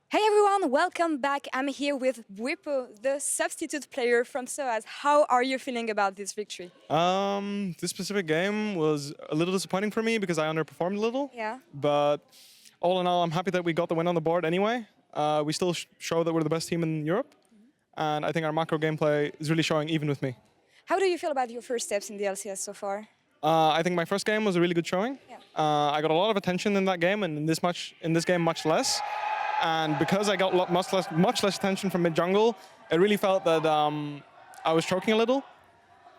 Hey everyone, welcome back. I'm here with Bwipo, the substitute player from SOAS. How are you feeling about this victory? This specific game was a little disappointing for me because I underperformed a little. Yeah. But all in all, I'm happy that we got the win on the board anyway. We still show that we're the best team in Europe. And I think our macro gameplay is really showing even with me. How do you feel about your first steps in the LCS so far? I think my first game was a really good showing. Yeah. I got a lot of attention in that game, and in this game much less. And because I got much less attention from mid jungle, it really felt that I was choking a little.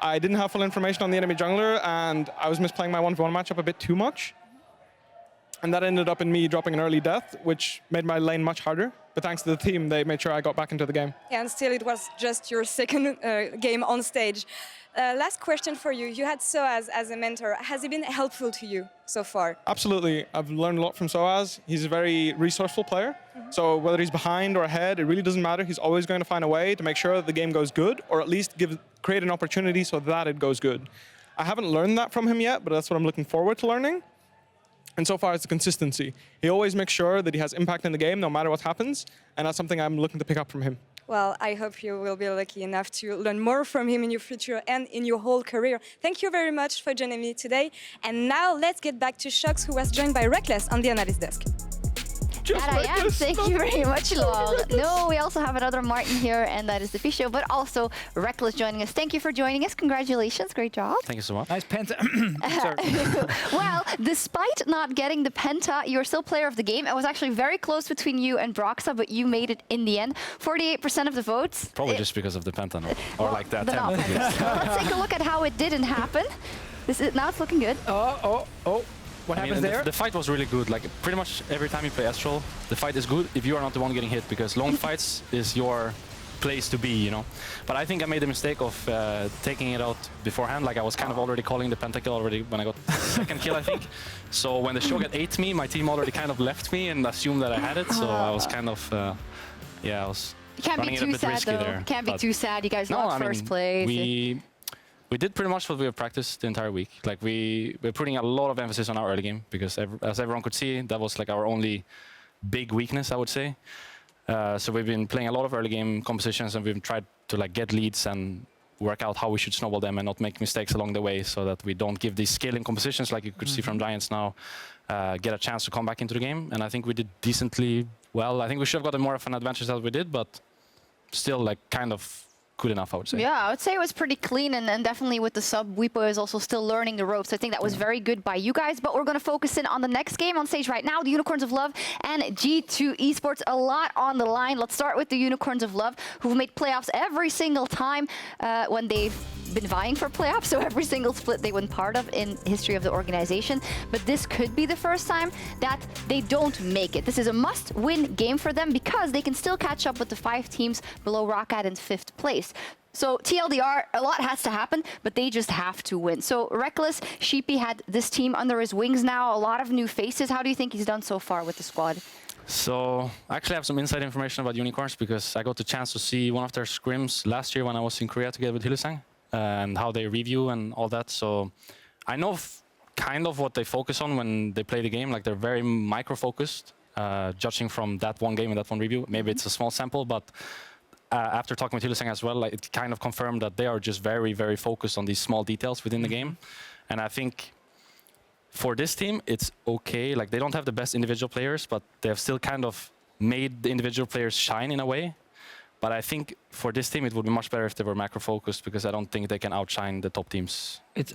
I didn't have full information on the enemy jungler, and I was misplaying my 1v1 matchup a bit too much. And that ended up in me dropping an early death, which made my lane much harder. But thanks to the team, they made sure I got back into the game. Yeah, and still it was just your second game on stage. Last question for you. You had SOAS as a mentor. Has he been helpful to you so far? Absolutely. I've learned a lot from SOAS. He's a very resourceful player. So whether he's behind or ahead, it really doesn't matter. He's always going to find a way to make sure that the game goes good, or at least create an opportunity so that it goes good. I haven't learned that from him yet, but that's what I'm looking forward to learning. And so far, it's the consistency. He always makes sure that he has impact in the game no matter what happens, and that's something I'm looking to pick up from him. Well, I hope you will be lucky enough to learn more from him in your future and in your whole career. Thank you very much for joining me today. And now let's get back to Shox, who was joined by Reckless on the analyst desk. That I am. Thank you very much, Long. No, we also have another Martin here, and that is the Fisho, but also Reckless joining us. Thank you for joining us. Congratulations. Great job. Thank you so much. Nice penta. Well, despite not getting the penta, you're still player of the game. It was actually very close between you and Broxa, but you made it in the end. 48% of the votes. Probably just because of the penta, no? Or like that. The not penta. Well, let's take a look at how it didn't happen. Now it's looking good. Oh. What happens there? The fight was really good. Like pretty much every time you play Astral, the fight is good if you are not the one getting hit, because long fights is your place to be, you know. But I think I made the mistake of taking it out beforehand. Like I was kind of already calling the pentakill already when I got the second kill, I think. So when the Shogun ate me, my team already kind of left me and assumed that I had it. So I was kind of, yeah, I was running it a bit risky there. Can't be too sad. You guys no, lost I mean, first place. We did pretty much what we have practiced the entire week. Like we're putting a lot of emphasis on our early game because as everyone could see, that was like our only big weakness, I would say. So we've been playing a lot of early game compositions, and we've tried to like get leads and work out how we should snowball them and not make mistakes along the way, so that we don't give these scaling compositions like you could see from Giants now get a chance to come back into the game. And I think we did decently well. I think we should have gotten more of an advantage than we did, but still like kind of good enough, I would say. Yeah, I would say it was pretty clean, and definitely with the sub, Bwipo is also still learning the ropes. I think that was very good by you guys, but we're going to focus in on the next game on stage right now, the Unicorns of Love and G2 Esports. A lot on the line. Let's start with the Unicorns of Love, who've made playoffs every single time when they've been vying for playoffs, so every single split they were part of in history of the organization. But this could be the first time that they don't make it. This is a must-win game for them because they can still catch up with the 5 teams below Roccat in 5th place. So TLDR, a lot has to happen, but they just have to win. So Reckless, Sheepy had this team under his wings now, a lot of new faces. How do you think he's done so far with the squad? So I actually have some inside information about Unicorns because I got the chance to see one of their scrims last year when I was in Korea together with Hylissang and how they review and all that. So I know kind of what they focus on when they play the game. Like they're very micro-focused, judging from that one game and that one review. Maybe it's a small sample, but after talking with Hylissang as well, like, it kind of confirmed that they are just very, very focused on these small details within the game. And I think for this team, it's okay. Like they don't have the best individual players, but they have still kind of made the individual players shine in a way. But I think for this team, it would be much better if they were macro-focused, because I don't think they can outshine the top teams. It's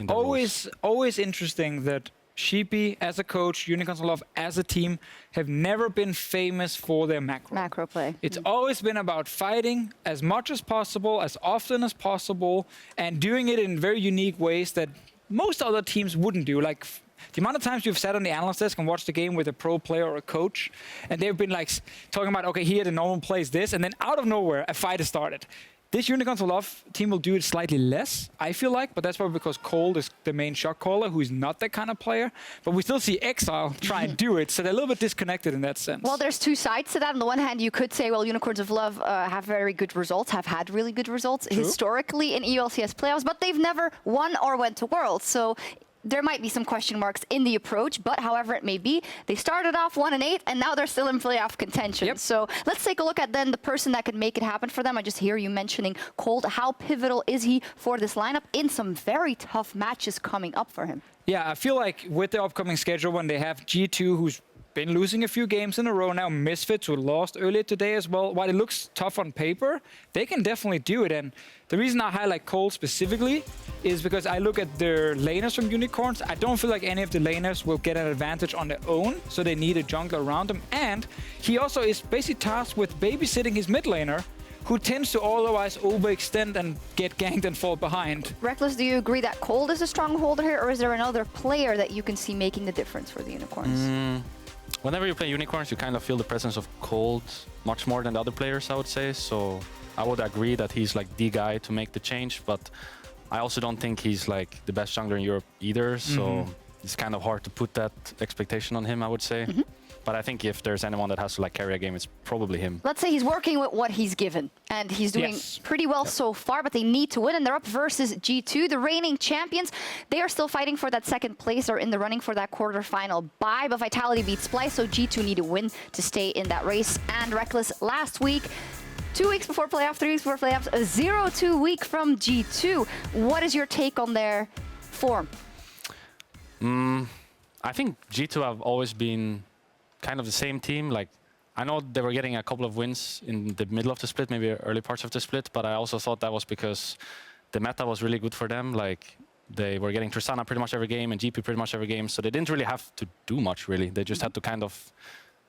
always interesting that Sheepy as a coach, Unicorns of Love as a team have never been famous for their macro play. It's always been about fighting as much as possible, as often as possible, and doing it in very unique ways that most other teams wouldn't do. Like the amount of times you've sat on the analyst desk and watched the game with a pro player or a coach, and they've been like talking about, okay, here the normal play is this, and then out of nowhere a fight has started. This Unicorns of Love team will do it slightly less, I feel like, but that's probably because Cold is the main shot caller, who is not that kind of player. But we still see Exile try and do it, so they're a little bit disconnected in that sense. Well, there's two sides to that. On the one hand, you could say, well, Unicorns of Love have very good results, have had really good results historically in EULCS playoffs, but they've never won or went to Worlds. So there might be some question marks in the approach, but however it may be, they started off 1-8, and now they're still in playoff contention. Yep. So let's take a look at then the person that could make it happen for them. I just hear you mentioning Cold. How pivotal is he for this lineup in some very tough matches coming up for him? Yeah, I feel like with the upcoming schedule, when they have G2, who's been losing a few games in a row now, Misfits, who lost earlier today as well, while it looks tough on paper, they can definitely do it. And the reason I highlight Cole specifically is because I look at their laners from Unicorns. I don't feel like any of the laners will get an advantage on their own, so they need a jungler around them. And he also is basically tasked with babysitting his mid laner, who tends to otherwise overextend and get ganked and fall behind. Reckless, do you agree that Cold is a strong holder here, or is there another player that you can see making the difference for the Unicorns? Whenever you play Unicorns, you kind of feel the presence of Cold much more than the other players, I would say. So I would agree that he's like the guy to make the change, but I also don't think he's like the best jungler in Europe either. So it's kind of hard to put that expectation on him, I would say. But I think if there's anyone that has to like carry a game, it's probably him. Let's say he's working with what he's given, and he's doing pretty well so far, but they need to win, and they're up versus G2, the reigning champions. They are still fighting for that second place or in the running for that quarterfinal bye, but Vitality beat Splice, so G2 need to win to stay in that race. And Reckless, last week, 2 weeks before playoff, 3 weeks before playoffs, a 0-2 week from G2. What is your take on their form? I think G2 have always been kind of the same team. Like, I know they were getting a couple of wins in the middle of the split, maybe early parts of the split, but I also thought that was because the meta was really good for them. Like, they were getting Tristana pretty much every game and GP pretty much every game, so they didn't really have to do much, really. They just had to kind of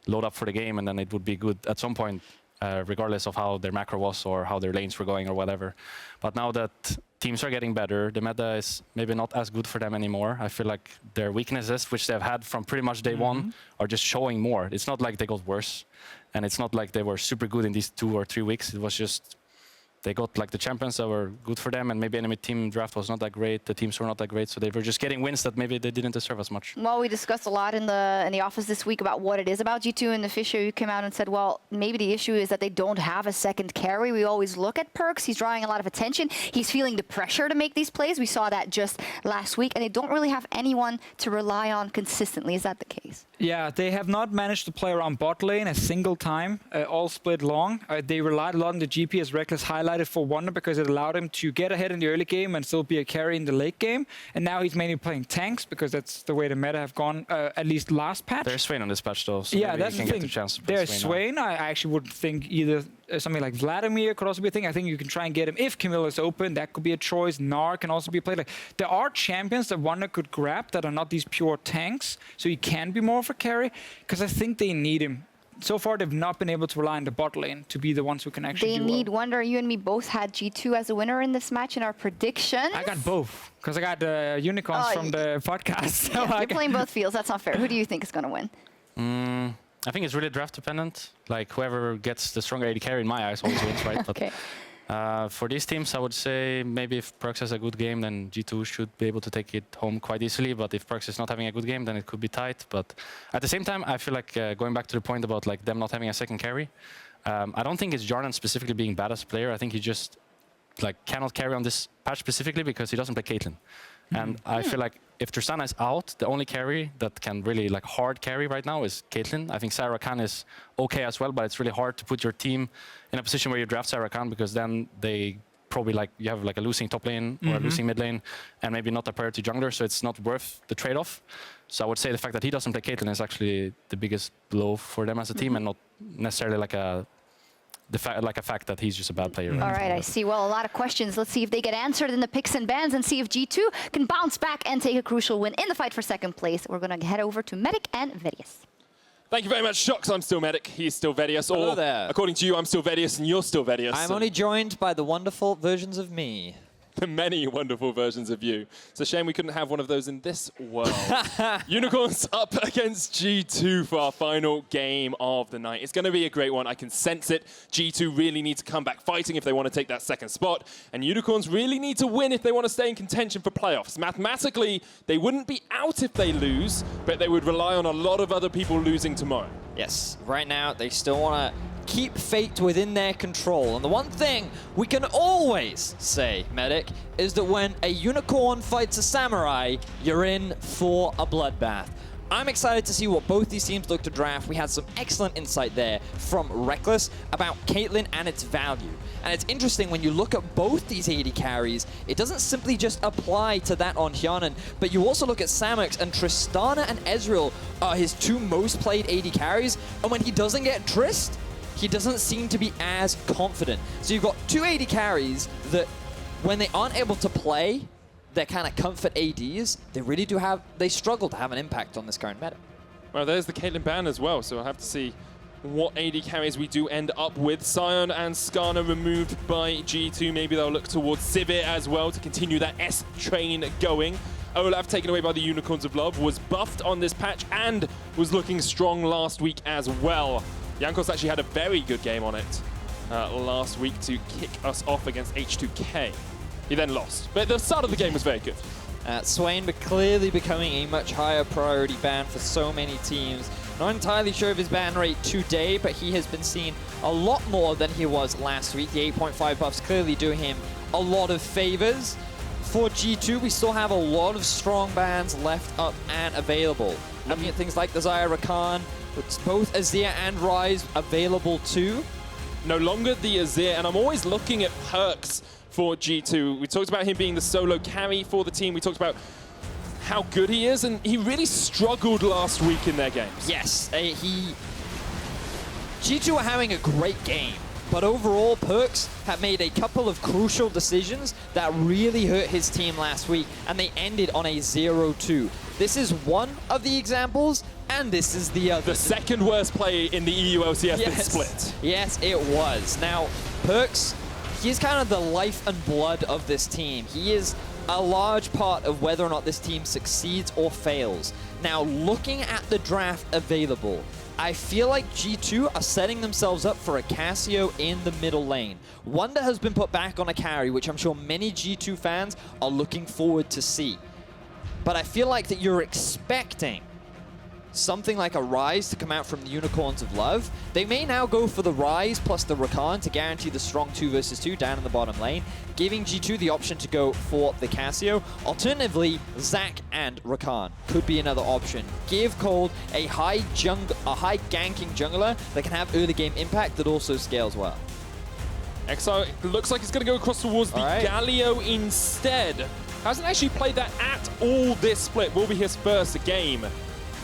load up for the game, and then it would be good at some point, regardless of how their macro was or how their lanes were going or whatever. But now that teams are getting better, the meta is maybe not as good for them anymore. I feel like their weaknesses, which they've had from pretty much day one, are just showing more. It's not like they got worse, and it's not like they were super good in these 2 or 3 weeks. It was just they got like the champions that were good for them, and maybe enemy team draft was not that great. The teams were not that great, so they were just getting wins that maybe they didn't deserve as much. Well, we discussed a lot in the office this week about what it is about G2, and the Fisher, you came out and said, well, maybe the issue is that they don't have a second carry. We always look at Perkz. He's drawing a lot of attention. He's feeling the pressure to make these plays. We saw that just last week, and they don't really have anyone to rely on consistently. Is that the case? Yeah, they have not managed to play around bot lane a single time, all split long. They relied a lot on the GP, as Reckless highlighted, for Wunder, because it allowed him to get ahead in the early game and still be a carry in the late game. And now he's mainly playing tanks, because that's the way the meta have gone, at least last patch. There's Swain on this patch, though, so yeah, maybe that's you can the get thing. the chance to play There's Swain now. Swain. I actually would think either something like Vladimir could also be a thing. I think you can try and get him if Camilla is open. That could be a choice. Gnar can also be played. Like, there are champions that Wunder could grab that are not these pure tanks, so he can be more of a carry, because I think they need him. So far, they've not been able to rely on the bot lane to be the ones who can actually do need well. Wunder. You and me both had G2 as a winner in this match in our predictions. I got both, because I got the unicorns from the podcast. So Yeah, you're playing both fields. That's not fair. Who do you think is going to win? I think it's really draft dependent. Like, whoever gets the stronger AD carry in my eyes always wins, right? Okay. But for these teams, I would say maybe if Perkz has a good game, then G2 should be able to take it home quite easily. But if Perkz is not having a good game, then it could be tight. But at the same time, I feel like going back to the point about like them not having a second carry, I don't think it's Jarnan specifically being bad as a player. I think he just like cannot carry on this patch specifically because he doesn't play Caitlyn. And I feel like if Tristana is out, the only carry that can really like hard carry right now is Caitlyn. I think Sarah Khan is okay as well, but it's really hard to put your team in a position where you draft Sarah Khan, because then they probably like you have like a losing top lane or a losing mid lane and maybe not a priority jungler, so it's not worth the trade-off. So I would say the fact that he doesn't play Caitlyn is actually the biggest blow for them as a team, and not necessarily like a fact that he's just a bad player. All right, I see. Well, a lot of questions. Let's see if they get answered in the picks and bans and see if G2 can bounce back and take a crucial win in the fight for second place. We're going to head over to Medic and Vedius. Thank you very much, Shox. I'm still Medic. He's still Vedius. Hello Or, there. according to you, I'm still Vedius and you're still Vedius. I'm only joined by the wonderful versions of me. The many wonderful versions of you. It's a shame we couldn't have one of those in this world. Unicorns up against G2 for our final game of the night. It's going to be a great one. I can sense it. G2 really need to come back fighting if they want to take that second spot. And Unicorns really need to win if they want to stay in contention for playoffs. Mathematically, they wouldn't be out if they lose, but they would rely on a lot of other people losing tomorrow. Yes, right now they still want to keep fate within their control. And the one thing we can always say, Medic, is that when a unicorn fights a samurai, you're in for a bloodbath. I'm excited to see what both these teams look to draft. We had some excellent insight there from Rekkles about Caitlyn and its value. And it's interesting when you look at both these AD carries, it doesn't simply just apply to that on Hjarnan, but you also look at Samux, and Tristana and Ezreal are his two most played AD carries. And when he doesn't get Trist, he doesn't seem to be as confident. So you've got two AD carries that when they aren't able to play their kind of comfort ADs, they struggle to have an impact on this current meta. Well, there's the Caitlyn ban as well, so I'll have to see what AD carries we do end up with. Sion and Skarner removed by G2. Maybe they'll look towards Sivir as well to continue that S train going. Olaf, taken away by the Unicorns of Love, was buffed on this patch and was looking strong last week as well. Jankos actually had a very good game on it last week to kick us off against H2K. He then lost, but the start of the game was very good. Swain clearly becoming a much higher priority ban for so many teams. Not entirely sure of his ban rate today, but he has been seen a lot more than he was last week. The 8.5 buffs clearly doing him a lot of favors. For G2, we still have a lot of strong bans left up and available. Looking at things like the Xayah Rakan, with both Azir and Ryze available too. No longer the Azir, and I'm always looking at perks for G2. We talked about him being the solo carry for the team. We talked about how good he is, and he really struggled last week in their games. Yes, G2 are having a great game, but overall, Perkz have made a couple of crucial decisions that really hurt his team last week, and they ended on a 0-2. This is one of the examples, and this is the other. The second worst play in the EU LCS this split. Yes, it was. Now, Perkz, he's kind of the life and blood of this team. He is a large part of whether or not this team succeeds or fails. Now, looking at the draft available, I feel like G2 are setting themselves up for a Cassio in the middle lane. Wunder has been put back on a carry, which I'm sure many G2 fans are looking forward to see. But I feel like that you're expecting something like a Ryze to come out from the Unicorns of Love. They may now go for the Ryze plus the Rakan to guarantee the strong 2 versus 2 down in the bottom lane, giving G2 the option to go for the Cassio. Alternatively, Zac and Rakan could be another option. Give Cold a high ganking jungler that can have early game impact that also scales well. Exile looks like he's going to go across towards the Galio instead. Hasn't actually played that at all this split. Will be his first game.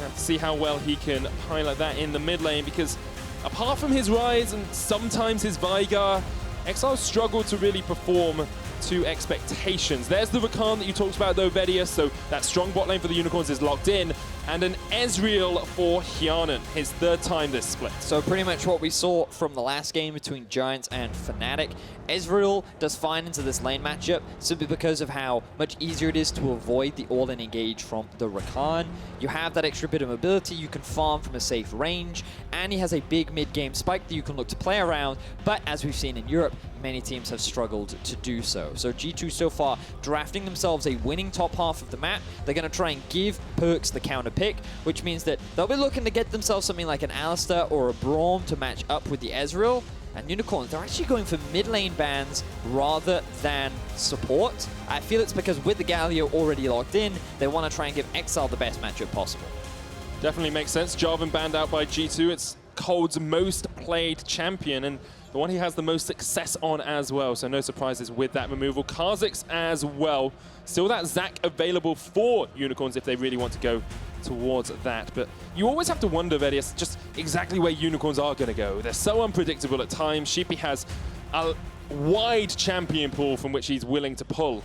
Have to see how well he can highlight that in the mid lane, because apart from his Ryze and sometimes his Veigar, Exile struggled to really perform to expectations. There's the Rakan that you talked about though, Vedius, so that strong bot lane for the Unicorns is locked in, and an Ezreal for Hjarnan, his third time this split. So pretty much what we saw from the last game between Giants and Fnatic. Ezreal does fine into this lane matchup simply because of how much easier it is to avoid the all-in engage from the Rakan. You have that extra bit of mobility, you can farm from a safe range, and he has a big mid-game spike that you can look to play around, but as we've seen in Europe, many teams have struggled to do so. So G2 so far drafting themselves a winning top half of the map. They're going to try and give Perkz the counter pick, which means that they'll be looking to get themselves something like an Alistar or a Braum to match up with the Ezreal. And Unicorns, they're actually going for mid lane bans rather than support. I feel it's because with the Galio already locked in, they want to try and give Exile the best matchup possible. Definitely makes sense. Jarvan banned out by G2. It's Cold's most played champion, and the one he has the most success on as well, so no surprises with that removal. Kha'Zix as well. Still that Zac available for Unicorns if they really want to go towards that. But you always have to wonder, Vedius, just exactly where Unicorns are going to go. They're so unpredictable at times. Sheepy has a wide champion pool from which he's willing to pull,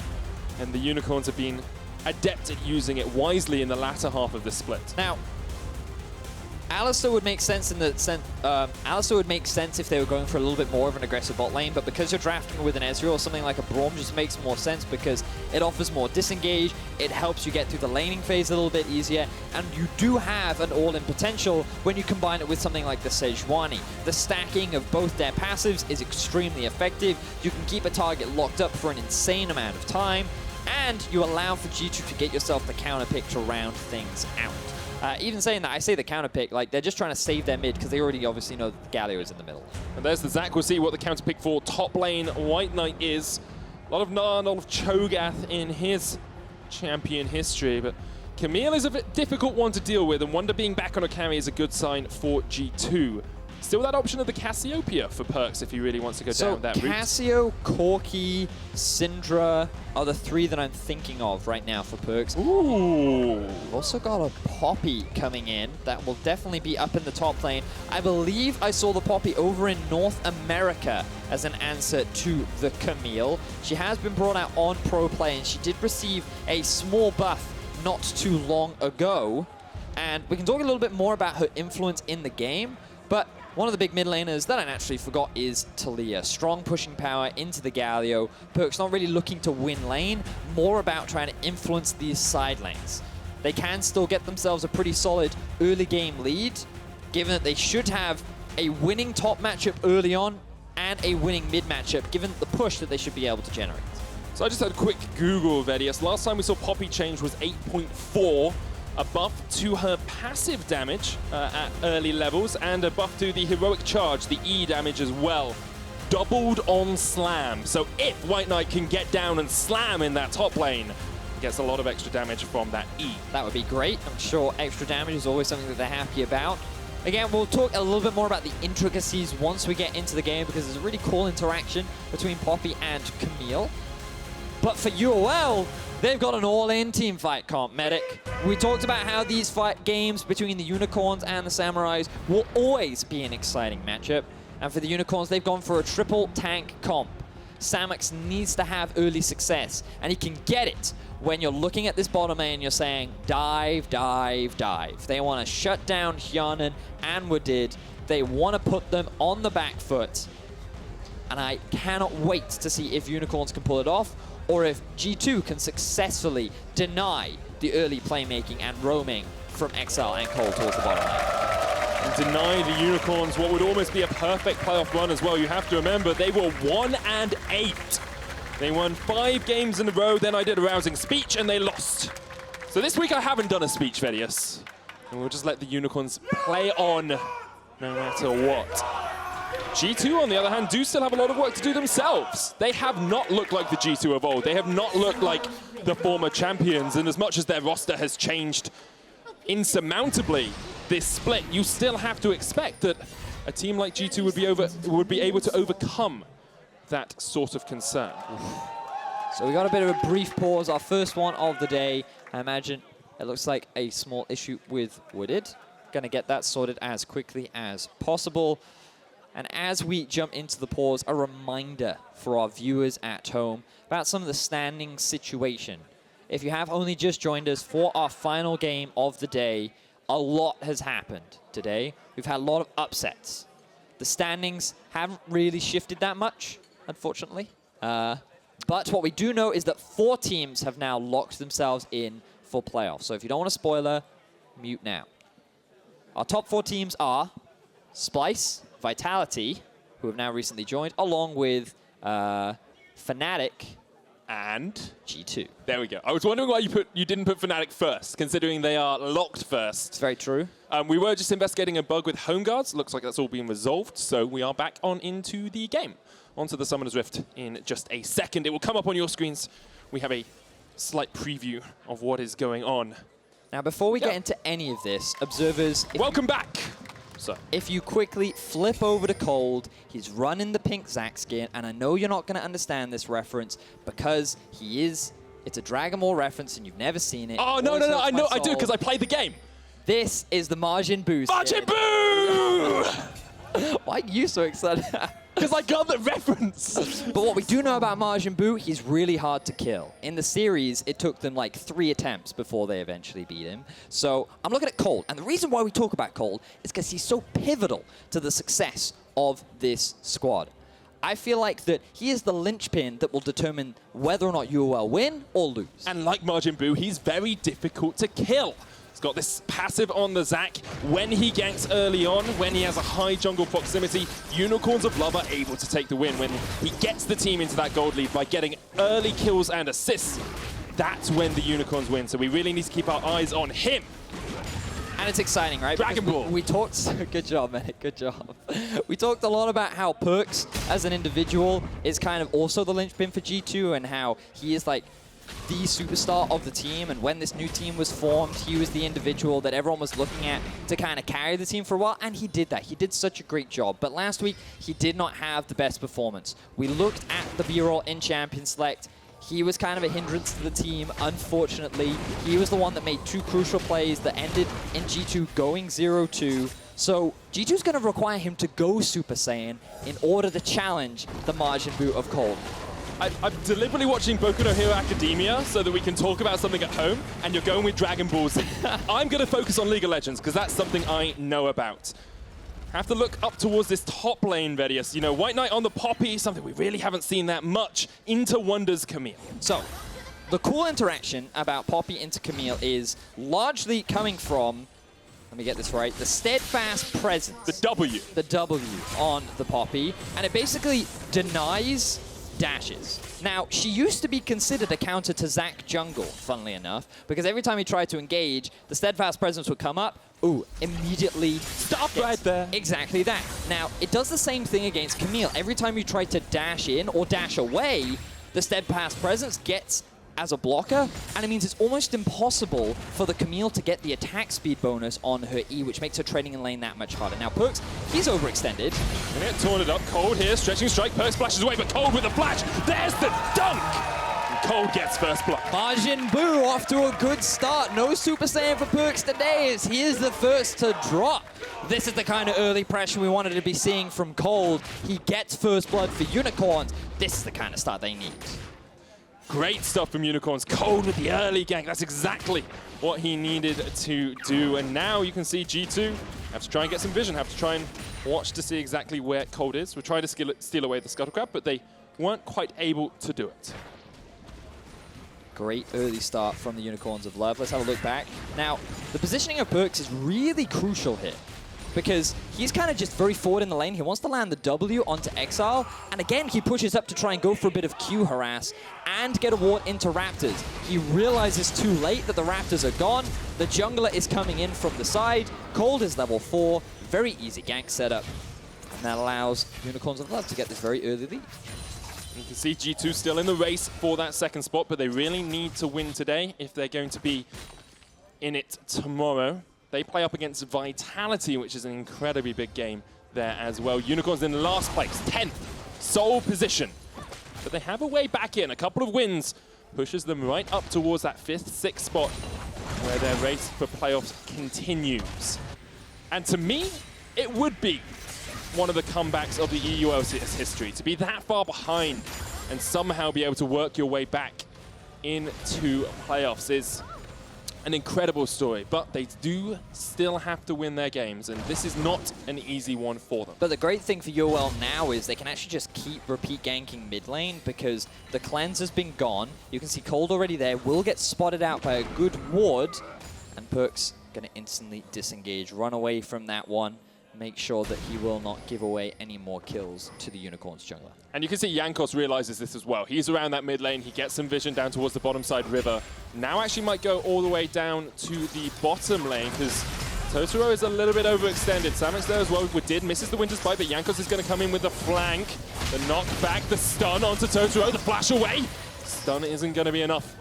and the Unicorns have been adept at using it wisely in the latter half of the split. Now, Alistar would make sense Alistar would make sense if they were going for a little bit more of an aggressive bot lane, but because you're drafting with an Ezreal or something like a Braum just makes more sense because it offers more disengage, it helps you get through the laning phase a little bit easier, and you do have an all-in potential when you combine it with something like the Sejuani. The stacking of both their passives is extremely effective. You can keep a target locked up for an insane amount of time, and you allow for G2 to get yourself the counter pick to round things out. Even saying that, I say the counter pick, like they're just trying to save their mid because they already obviously know that Galio is in the middle. And there's the Zac. We'll see what the counter pick for top lane White Knight is. A lot of Narn, a lot of Cho'Gath in his champion history, but Camille is a bit difficult one to deal with, and Wonder being back on a carry is a good sign for G2. Still that option of the Cassiopeia for Perkz if he really wants to go down that route. Cassio, Corki, Syndra are the 3 that I'm thinking of right now for Perkz. Ooh. We've also got a Poppy coming in that will definitely be up in the top lane. I believe I saw the Poppy over in North America as an answer to the Camille. She has been brought out on Pro Play, and she did receive a small buff not too long ago. And we can talk a little bit more about her influence in the game, but one of the big mid laners that I naturally forgot is Taliyah. Strong pushing power into the Galio. Perkz not really looking to win lane, more about trying to influence these side lanes. They can still get themselves a pretty solid early game lead, given that they should have a winning top matchup early on and a winning mid matchup, given the push that they should be able to generate. So I just had a quick Google of Edius. Last time we saw Poppy change was 8.4. A buff to her passive damage at early levels, and a buff to the heroic charge, the E damage as well. Doubled on slam. So if White Knight can get down and slam in that top lane, he gets a lot of extra damage from that E. That would be great. I'm sure extra damage is always something that they're happy about. Again, we'll talk a little bit more about the intricacies once we get into the game, because there's a really cool interaction between Poppy and Camille. But for UOL, they've got an all-in team fight comp, Medic. We talked about how these fight games between the Unicorns and the Samurais will always be an exciting matchup. And for the Unicorns, they've gone for a triple tank comp. Samux needs to have early success, and he can get it when you're looking at this bottom lane and you're saying, dive, dive, dive. They want to shut down Hyanan and Wadid. They want to put them on the back foot. And I cannot wait to see if Unicorns can pull it off, or if G2 can successfully deny the early playmaking and roaming from Exile and Cole towards the bottom lane. And deny the Unicorns what would almost be a perfect playoff run as well. You have to remember, they were 1-8. They won 5 games in a row, then I did a rousing speech and they lost. So this week I haven't done a speech, Vedius. And we'll just let the Unicorns play on no matter what. G2, on the other hand, do still have a lot of work to do themselves. They have not looked like the G2 of old. They have not looked like the former champions. And as much as their roster has changed insurmountably this split, you still have to expect that a team like G2 would be able to overcome that sort of concern. So we got a bit of a brief pause, our first one of the day. I imagine it looks like a small issue with Wooded. Gonna get that sorted as quickly as possible. And as we jump into the pause, a reminder for our viewers at home about some of the standing situation. If you have only just joined us for our final game of the day, a lot has happened today. We've had a lot of upsets. The standings haven't really shifted that much, unfortunately. But what we do know is that 4 teams have now locked themselves in for playoffs. So if you don't want a spoiler, mute now. Our top 4 teams are Splyce, Vitality, who have now recently joined, along with Fnatic and G2. There we go. I was wondering why you didn't put Fnatic first, considering they are locked first. It's very true. We were just investigating a bug with Home Guards. Looks like that's all been resolved, so we are back on into the game. Onto the Summoner's Rift in just a second. It will come up on your screens. We have a slight preview of what is going on. Now, before we get into any of this, observers... Welcome back! So, if you quickly flip over to Cold, he's running the pink Zac skin, and I know you're not going to understand this reference because he is... It's a Dragon Ball reference, and you've never seen it. Oh, no, I know, I do, because I played the game. This is the Majin Buu skin. Majin Buu! Why are you so excited? Because I got the reference. But what we do know about Majin Buu, he's really hard to kill. In the series, it took them like 3 attempts before they eventually beat him. So I'm looking at Cold. And the reason why we talk about Cold is because he's so pivotal to the success of this squad. I feel like that he is the linchpin that will determine whether or not UOL win or lose. And like Majin Buu, he's very difficult to kill. He's got this passive on the Zac. When he ganks early on, when he has a high jungle proximity, Unicorns of Love are able to take the win. When he gets the team into that gold lead by getting early kills and assists, that's when the Unicorns win. So we really need to keep our eyes on him. And it's exciting, right? Dragon Because Ball. We talked, good job, man, good job. We talked a lot about how Perkz, as an individual, is kind of also the linchpin for G2 and how he is like the superstar of the team. And when this new team was formed, he was the individual that everyone was looking at to kind of carry the team for a while. And he did that. He did such a great job. But last week, he did not have the best performance. We looked at the B-roll in Champion Select. He was kind of a hindrance to the team, unfortunately. He was the one that made 2 crucial plays that ended in G2 going 0-2. So G2's going to require him to go Super Saiyan in order to challenge the Majin Buu of Cold. I'm deliberately watching Boku no Hero Academia so that we can talk about something at home, and you're going with Dragon Ball Z. I'm going to focus on League of Legends because that's something I know about. Have to look up towards this top lane, Vedius. You know, White Knight on the Poppy, something we really haven't seen that much. Into Wonders Camille. So, the cool interaction about Poppy into Camille is largely coming from, let me get this right, the Steadfast Presence. The W. The W on the Poppy, and it basically denies dashes. Now, she used to be considered a counter to Zac Jungle, funnily enough, because every time he tried to engage, the Steadfast Presence would come up, ooh, immediately Stop right there. Exactly that. Now, it does the same thing against Camille. Every time you try to dash in or dash away, the Steadfast Presence gets as a blocker, and it means it's almost impossible for the Camille to get the attack speed bonus on her E, which makes her trading in lane that much harder. Now, Perkz, he's overextended. Gonna get torn it up. Cold here, stretching strike. Perkz splashes away, but Cold with the flash. There's the dunk! And Cold gets first blood. Majin Buu off to a good start. No Super Saiyan for Perkz today as he is the first to drop. This is the kind of early pressure we wanted to be seeing from Cold. He gets first blood for Unicorns. This is the kind of start they need. Great stuff from Unicorns. Cold with the early gank. That's exactly what he needed to do. And now you can see G2 have to try and get some vision, have to try and watch to see exactly where Cold is. We're trying to steal away the Scuttle Crab, but they weren't quite able to do it. Great early start from the Unicorns of Love. Let's have a look back. Now, the positioning of Perkz is really crucial here, because he's kind of just very forward in the lane. He wants to land the W onto Exile, and again, he pushes up to try and go for a bit of Q harass and get a ward into Raptors. He realizes too late that the Raptors are gone. The jungler is coming in from the side. Cold is level 4. Very easy gank setup, and that allows Unicorns of Love to get this very early lead. You can see G2 still in the race for that second spot, but they really need to win today if they're going to be in it tomorrow. They play up against Vitality, which is an incredibly big game there as well. Unicorns in last place, 10th, sole position. But they have a way back in. A couple of wins pushes them right up towards that 5th, 6th spot where their race for playoffs continues. And to me, it would be one of the comebacks of the EULCS history, to be that far behind and somehow be able to work your way back into playoffs is an incredible story, but they do still have to win their games, and this is not an easy one for them. But the great thing for UOL now is they can actually just keep repeat ganking mid lane because the cleanse has been gone. You can see Cold already there, will get spotted out by a good ward, and Perkz gonna instantly disengage, run away from that one, make sure that he will not give away any more kills to the Unicorns jungler. And you can see Jankos realizes this as well. He's around that mid lane, he gets some vision down towards the bottom side river. Now actually might go all the way down to the bottom lane because Totoro is a little bit overextended. Samux there as well with Did, misses the Winter Spike, but Jankos is going to come in with the flank. The knock back, the stun onto Totoro, the flash away. Stun isn't going to be enough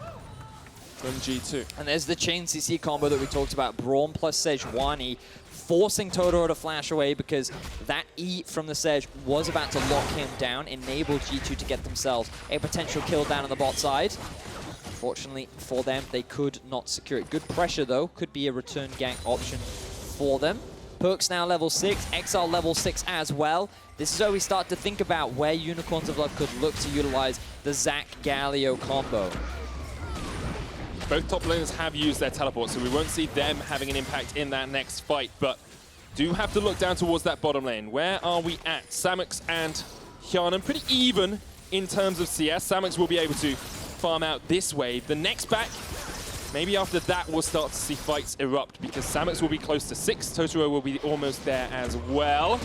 from G2. And there's the chain CC combo that we talked about, Braum plus Sejuani, forcing Totoro to flash away because that E from the Sej was about to lock him down, enabled G2 to get themselves a potential kill down on the bot side. Fortunately for them, they could not secure it. Good pressure though, could be a return gank option for them. Perkz now level 6, Exile level 6 as well. This is where we start to think about where Unicorns of Love could look to utilize the Zac Galio combo. Both top laners have used their teleport, so we won't see them having an impact in that next fight, but do have to look down towards that bottom lane. Where are we at? Samux and Hjarnan pretty even in terms of CS. Samux will be able to farm out this wave. The next back, maybe after that we'll start to see fights erupt because Samux will be close to 6. Totoro will be almost there as well.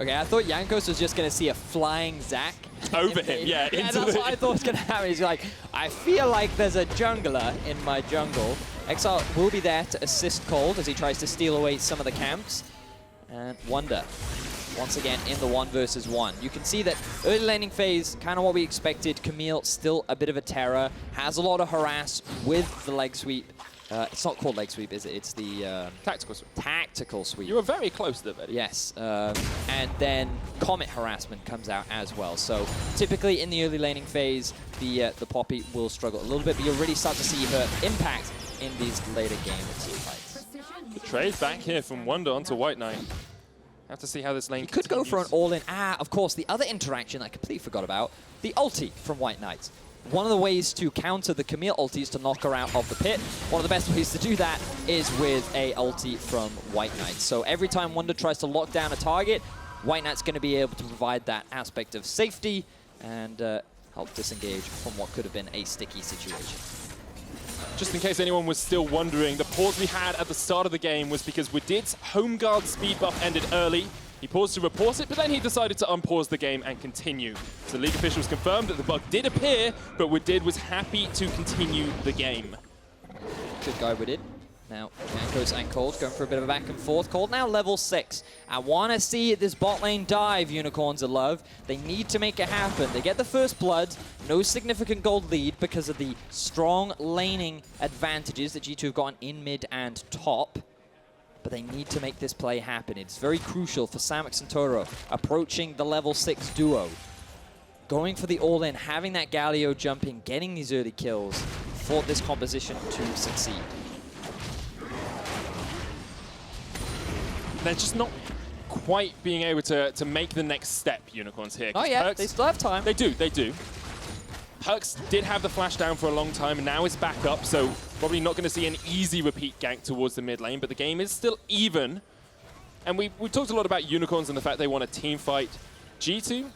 Okay, I thought Jankos was just going to see a flying Zac. Over him, yeah. That's what I thought was going to happen. He's like, I feel like there's a jungler in my jungle. Exile will be there to assist Cold as he tries to steal away some of the camps. And Wunder, once again, in the 1 versus 1. You can see that early laning phase, kind of what we expected. Camille still a bit of a terror, has a lot of harass with the leg sweep. It's not called leg sweep, is it? It's the Tactical sweep. Tactical sweep. You were very close there, Betty. Yes, and then Comet Harassment comes out as well. So typically in the early laning phase, the Poppy will struggle a little bit, but you'll really start to see her impact in these later game of team fights. The trade back here from Wunder onto White Knight. Have to see how this lane Could go for an continues. all-in. Of course, the other interaction I completely forgot about, the ulti from White Knight. One of the ways to counter the Camille ulti is to knock her out of the pit. One of the best ways to do that is with a ulti from White Knight. So every time Wunder tries to lock down a target, White Knight's going to be able to provide that aspect of safety and help disengage from what could have been a sticky situation. Just in case anyone was still wondering, the pause we had at the start of the game was because Wadid's home guard speed buff ended early. He paused to report it, but then he decided to unpause the game and continue. So league officials confirmed that the bug did appear, but Wadid was happy to continue the game. Good guy Wadid. Now, Jankos and Cold going for a bit of a back and forth. Cold now level 6. I want to see this bot lane dive, Unicorns of Love. They need to make it happen. They get the first blood, no significant gold lead because of the strong laning advantages that G2 have gotten in mid and top. But they need to make this play happen. It's very crucial for Samux and Toro approaching the level 6 duo. Going for the all-in, having that Galio jumping, getting these early kills for this composition to succeed. They're just not quite being able to make the next step, Unicorns here. Oh yeah, they still have time. They do. Perkz did have the flash down for a long time, and now it's back up, so probably not going to see an easy repeat gank towards the mid lane, but the game is still even. And we talked a lot about Unicorns and the fact they want a team fight. G2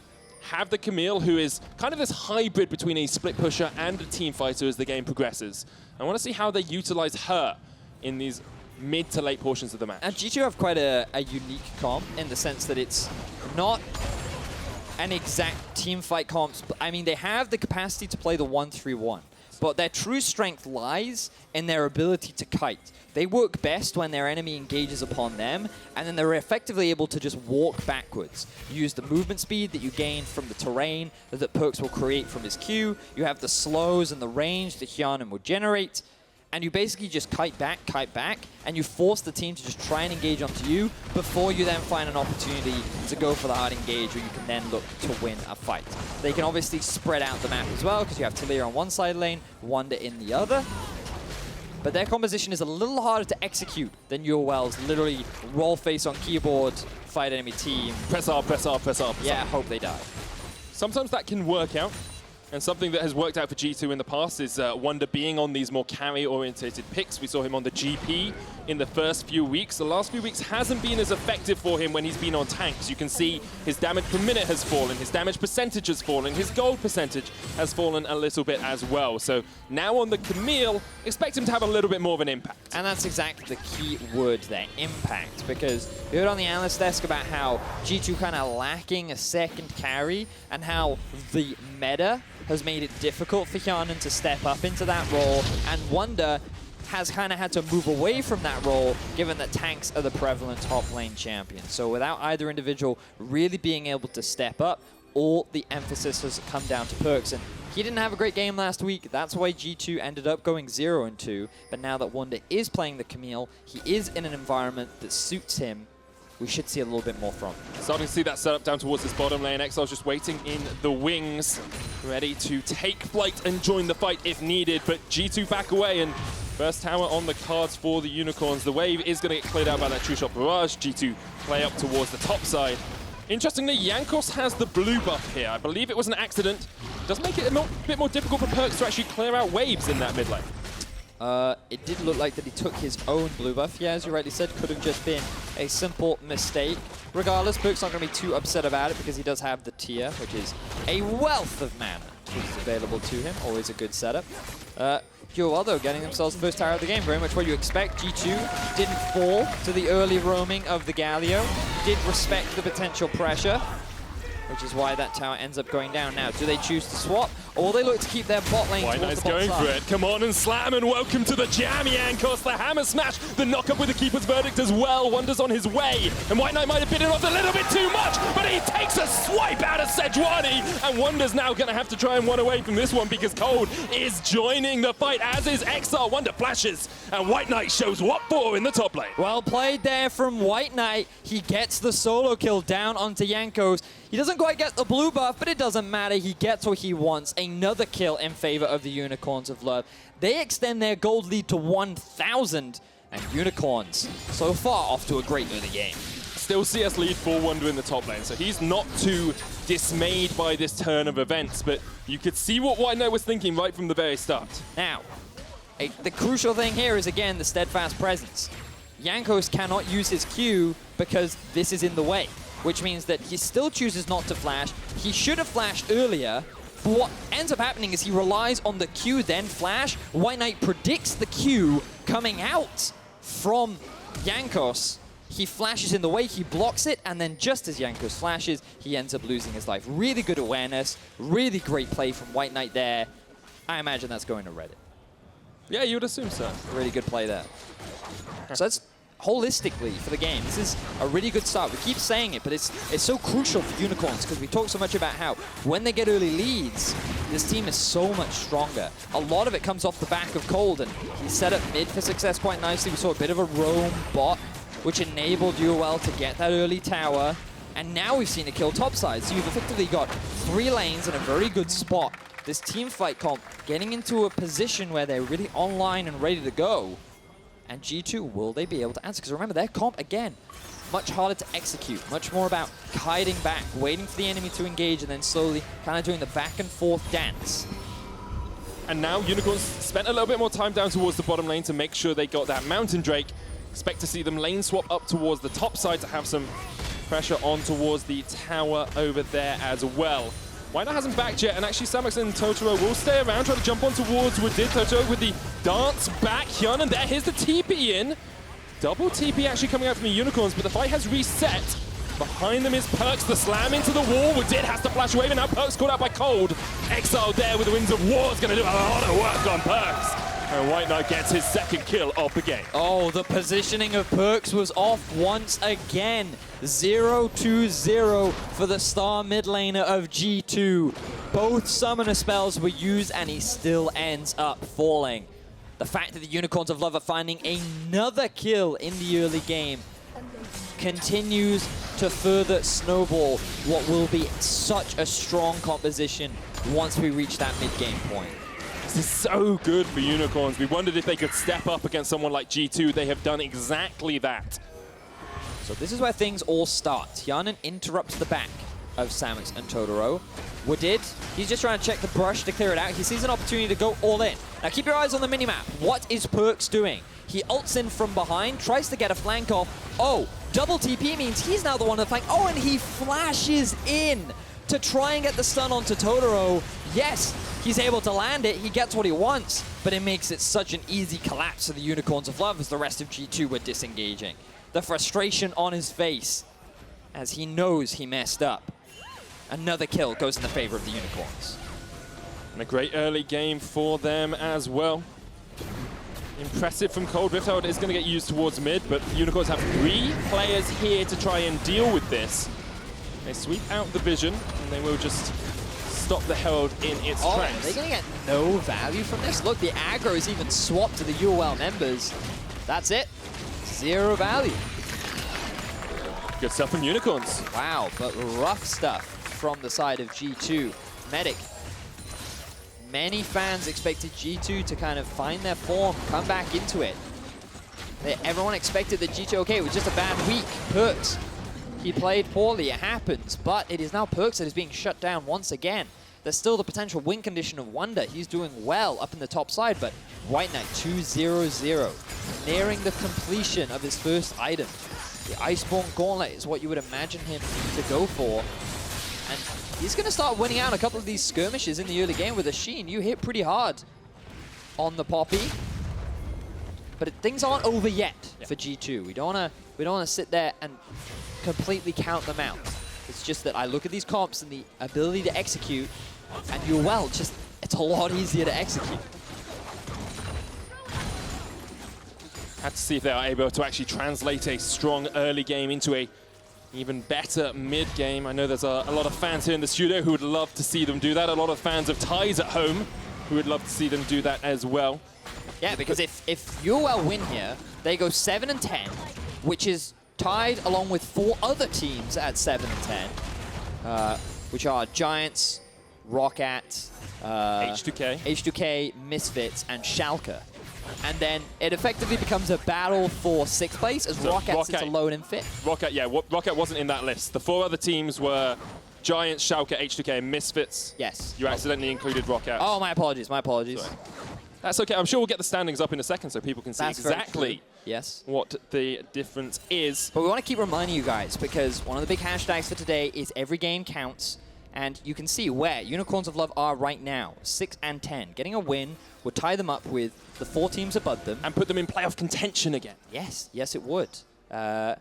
have the Camille, who is kind of this hybrid between a split pusher and a team fighter as the game progresses. I want to see how they utilize her in these mid to late portions of the match. And G2 have quite a unique comp in the sense that it's not an exact team fight comp. I mean, they have the capacity to play the 1-3-1, but their true strength lies in their ability to kite. They work best when their enemy engages upon them, and then they're effectively able to just walk backwards. Use the movement speed that you gain from the terrain that Perkz will create from his Q. You have the slows and the range that Hyanan will generate. And you basically just kite back, and you force the team to just try and engage onto you before you then find an opportunity to go for the hard engage where you can then look to win a fight. They can obviously spread out the map as well because you have Taliyah on one side lane, Wunder in the other. But their composition is a little harder to execute than UOL's literally roll face on keyboard, fight enemy team. Press R, press R, press R. Press Yeah, R. hope they die. Sometimes that can work out. And something that has worked out for G2 in the past is Wunder being on these more carry-orientated picks. We saw him on the GP in the first few weeks. The last few weeks hasn't been as effective for him when he's been on tanks. You can see his damage per minute has fallen, his damage percentage has fallen, his gold percentage has fallen a little bit as well. So now on the Camille, expect him to have a little bit more of an impact. And that's exactly the key word there, impact, because you heard on the analyst desk about how G2 kind of lacking a second carry and how the meta has made it difficult for Hyanan to step up into that role, and Wunder has kind of had to move away from that role given that tanks are the prevalent top lane champion. So without either individual really being able to step up, all the emphasis has come down to Perkz, and he didn't have a great game last week. That's why G2 ended up going 0-2, but now that Wunder is playing the Camille, he is in an environment that suits him. We should see a little bit more from him. Starting to see that setup down towards this bottom lane. Exile's just waiting in the wings, ready to take flight and join the fight if needed, but G2 back away, and first tower on the cards for the Unicorns. The wave is going to get cleared out by that True Shot Barrage. G2 play up towards the top side. Interestingly, Jankos has the blue buff here. I believe it was an accident. Does make it a bit more difficult for Perkz to actually clear out waves in that mid lane. It did look like that he took his own blue buff. Yeah, as you rightly said, could have just been a simple mistake. Regardless, Perkz not going to be too upset about it because he does have the tier, which is a wealth of mana which is available to him. Always a good setup. UOL, though, getting themselves first tower of the game. Very much what you expect. G2 didn't fall to the early roaming of the Galio. Did respect the potential pressure, which is why that tower ends up going down. Now, do they choose to swap? or they look to keep their bot lane White towards Knight's the bot going side. for it. Come on and slam, and welcome to the jam, Jankos. The hammer smash, the knock-up with the Keeper's Verdict as well. Wonder's on his way, and White Knight might have bitten off a little bit too much, but he takes a swipe out of Sejuani, and Wonder's now going to have to try and run away from this one because Cold is joining the fight, as is Exar. Wonder flashes, and White Knight shows what for in the top lane. Well played there from White Knight. He gets the solo kill down onto Jankos. He doesn't quite get the blue buff, but it doesn't matter. He gets what he wants. Another kill in favor of the Unicorns of Love. They extend their gold lead to 1,000, and Unicorns so far off to a great early game. Still CS lead for Wonder in the top lane, so he's not too dismayed by this turn of events, but you could see what White Knight was thinking right from the very start. Now, the crucial thing here is, again, the steadfast presence. Jankos cannot use his Q because this is in the way, which means that he still chooses not to flash. He should have flashed earlier, but what ends up happening is he relies on the Q, then flash. White Knight predicts the Q coming out from Jankos. He flashes in the way, he blocks it, and then just as Jankos flashes, he ends up losing his life. Really good awareness, really great play from White Knight there. I imagine that's going to Reddit. Yeah, you would assume so. Really good play there. So that's holistically for the game. This is a really good start. We keep saying it, but it's so crucial for Unicorns because we talk so much about how when they get early leads, this team is so much stronger. A lot of it comes off the back of Cold, and he set up mid for success quite nicely. We saw a bit of a roam bot, which enabled UOL to get that early tower. And now we've seen a kill topside. So you've effectively got 3 lanes in a very good spot. This team fight comp getting into a position where they're really online and ready to go. And G2, will they be able to answer? Because remember, their comp, again, much harder to execute. Much more about hiding back, waiting for the enemy to engage, and then slowly kind of doing the back and forth dance. And now Unicorns spent a little bit more time down towards the bottom lane to make sure they got that Mountain Drake. Expect to see them lane swap up towards the top side to have some pressure on towards the tower over there as well. White Knight hasn't backed yet, and actually Samux and Totoro will stay around, try to jump on towards Wadid. Totoro with the dance back, Hyun, and there, here's the TP in. Double TP actually coming out from the Unicorns, but the fight has reset. Behind them is Perkz, the slam into the wall. Wadid has to flash away, but now Perkz caught out by Cold. Exiled there with the Winds of War is going to do a lot of work on Perkz. And White Knight gets his second kill of the game. Oh, the positioning of Perkz was off once again. 0-2-0 for the star mid laner of G2. Both summoner spells were used and he still ends up falling. The fact that the Unicorns of Love are finding another kill in the early game continues to further snowball what will be such a strong composition once we reach that mid-game point. This is so good for Unicorns. We wondered if they could step up against someone like G2. They have done exactly that. So this is where things all start. Hyanan interrupts the back of Samux and Totoro. Wadid, he's just trying to check the brush to clear it out. He sees an opportunity to go all in. Now keep your eyes on the minimap. What is Perkz doing? He ults in from behind, tries to get a flank off. Oh, double TP means he's now the one to flank. Oh, and he flashes in to try and get the stun onto Totoro. Yes, he's able to land it. He gets what he wants, but it makes it such an easy collapse for the Unicorns of Love as the rest of G2 were disengaging. The frustration on his face as he knows he messed up. Another kill goes in the favor of the Unicorns. And a great early game for them as well. Impressive from Cold. Rifthold is going to get used towards mid, but Unicorns have 3 players here to try and deal with this. They sweep out the vision, and they will just stop the Herald in its Oh, tracks. they're going to get no value from this. Look, the aggro is even swapped to the UOL members. That's it. 0 value. Good stuff from Unicorns. Wow, but rough stuff from the side of G2. Medic. Many fans expected G2 to kind of find their form, come back into it. Everyone expected that G2, okay, it was just a bad week. Perkz, he played poorly, it happens, but it is now Perkz that is being shut down once again. There's still the potential win condition of Wonder. He's doing well up in the top side, but White Knight 2-0-0, nearing the completion of his first item. The Iceborne Gauntlet is what you would imagine him to go for. And he's going to start winning out a couple of these skirmishes in the early game with a Sheen. You hit pretty hard on the Poppy. But things aren't over yet for G2. We don't want to sit there and completely count them out. It's just that I look at these comps and the ability to execute, and UOL just a lot easier to execute. Had to see if they are able to actually translate a strong early game into a even better mid game. I know there's a lot of fans here in the studio who would love to see them do that. A lot of fans of ties at home who would love to see them do that as well. Yeah, because if UOL win here, they go 7-10, which is tied along with 4 other teams at 7-10, which are Giants, Roccat, H2K, Misfits, and Schalke. And then it effectively becomes a battle for 6th place as Roccat sits alone in 5th. Roccat, yeah, Roccat wasn't in that list. The 4 other teams were Giants, Schalke, H2K, and Misfits. Yes. You accidentally included Roccat. Oh, my apologies, my apologies. Sorry. That's okay. I'm sure we'll get the standings up in a second so people can see exactly what the difference is. But we want to keep reminding you guys because one of the big hashtags for today is every game counts. And you can see where Unicorns of Love are right now, 6-10. Getting a win would tie them up with the 4 teams above them. And put them in playoff contention again. Yes, yes it would. I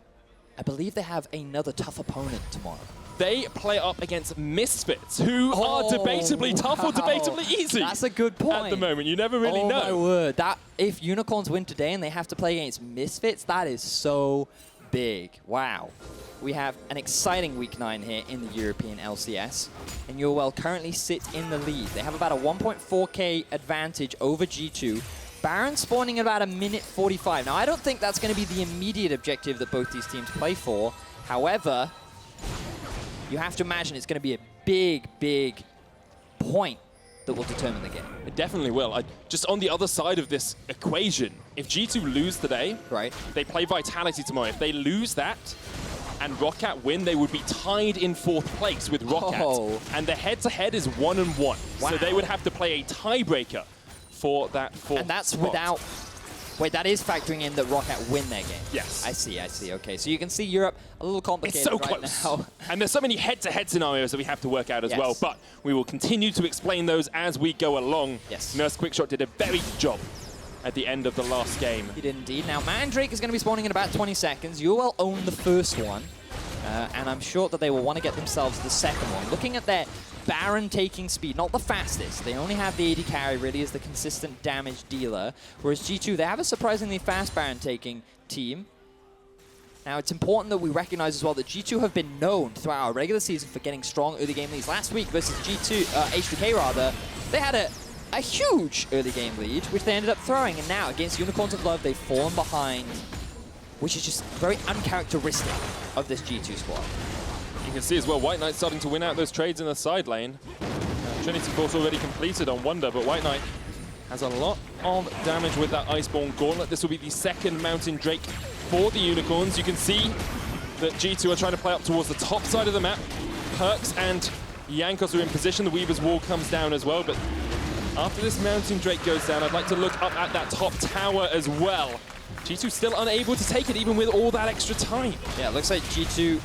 believe they have another tough opponent tomorrow. They play up against Misfits, who are debatably tough or debatably easy. That's a good point. At the moment, you never really know. Oh my word, if Unicorns win today and they have to play against Misfits, that is so big. Wow. We have an exciting Week 9 here in the European LCS, and UOL currently sit in the lead. They have about a 1.4k advantage over G2. Baron spawning at about a minute 45. Now, I don't think that's going to be the immediate objective that both these teams play for. However, you have to imagine it's going to be a big, big point that will determine the game. It definitely will. Just on the other side of this equation, if G2 lose today, they play Vitality tomorrow. If they lose that, and Roccat win, they would be tied in 4th place with Roccat. And the head-to-head is 1-1. Wow. So they would have to play a tiebreaker for that 4th And that's spot. without... Wait, that is factoring in that Roccat win their game. Yes. I see. Okay, so you can see Europe a little complicated It's so right close. now. And there's so many head-to-head scenarios that we have to work out as well. But we will continue to explain those as we go along. Yes. Nurse Quickshot did a very good job at the end of the last game. He did indeed. Now, Mandrake is going to be spawning in about 20 seconds. UOL own the first one. And I'm sure that they will want to get themselves the second one. Looking at their Baron taking speed, not the fastest. They only have the AD carry really as the consistent damage dealer. Whereas G2, they have a surprisingly fast Baron taking team. Now, it's important that we recognize as well that G2 have been known throughout our regular season for getting strong early game leads. Last week versus H2K rather, they had a huge early game lead, which they ended up throwing. And now against Unicorns of Love, they've fallen behind, which is just very uncharacteristic of this G2 squad. You can see as well, White Knight starting to win out those trades in the side lane. Trinity Force already completed on Wonder, but White Knight has a lot of damage with that Iceborne Gauntlet. This will be the second Mountain Drake for the Unicorns. You can see that G2 are trying to play up towards the top side of the map. Perks and Jankos are in position. The Weaver's Wall comes down as well, but after this Mountain Drake goes down, I'd like to look up at that top tower as well. G2 still unable to take it, even with all that extra time. Yeah, it looks like G2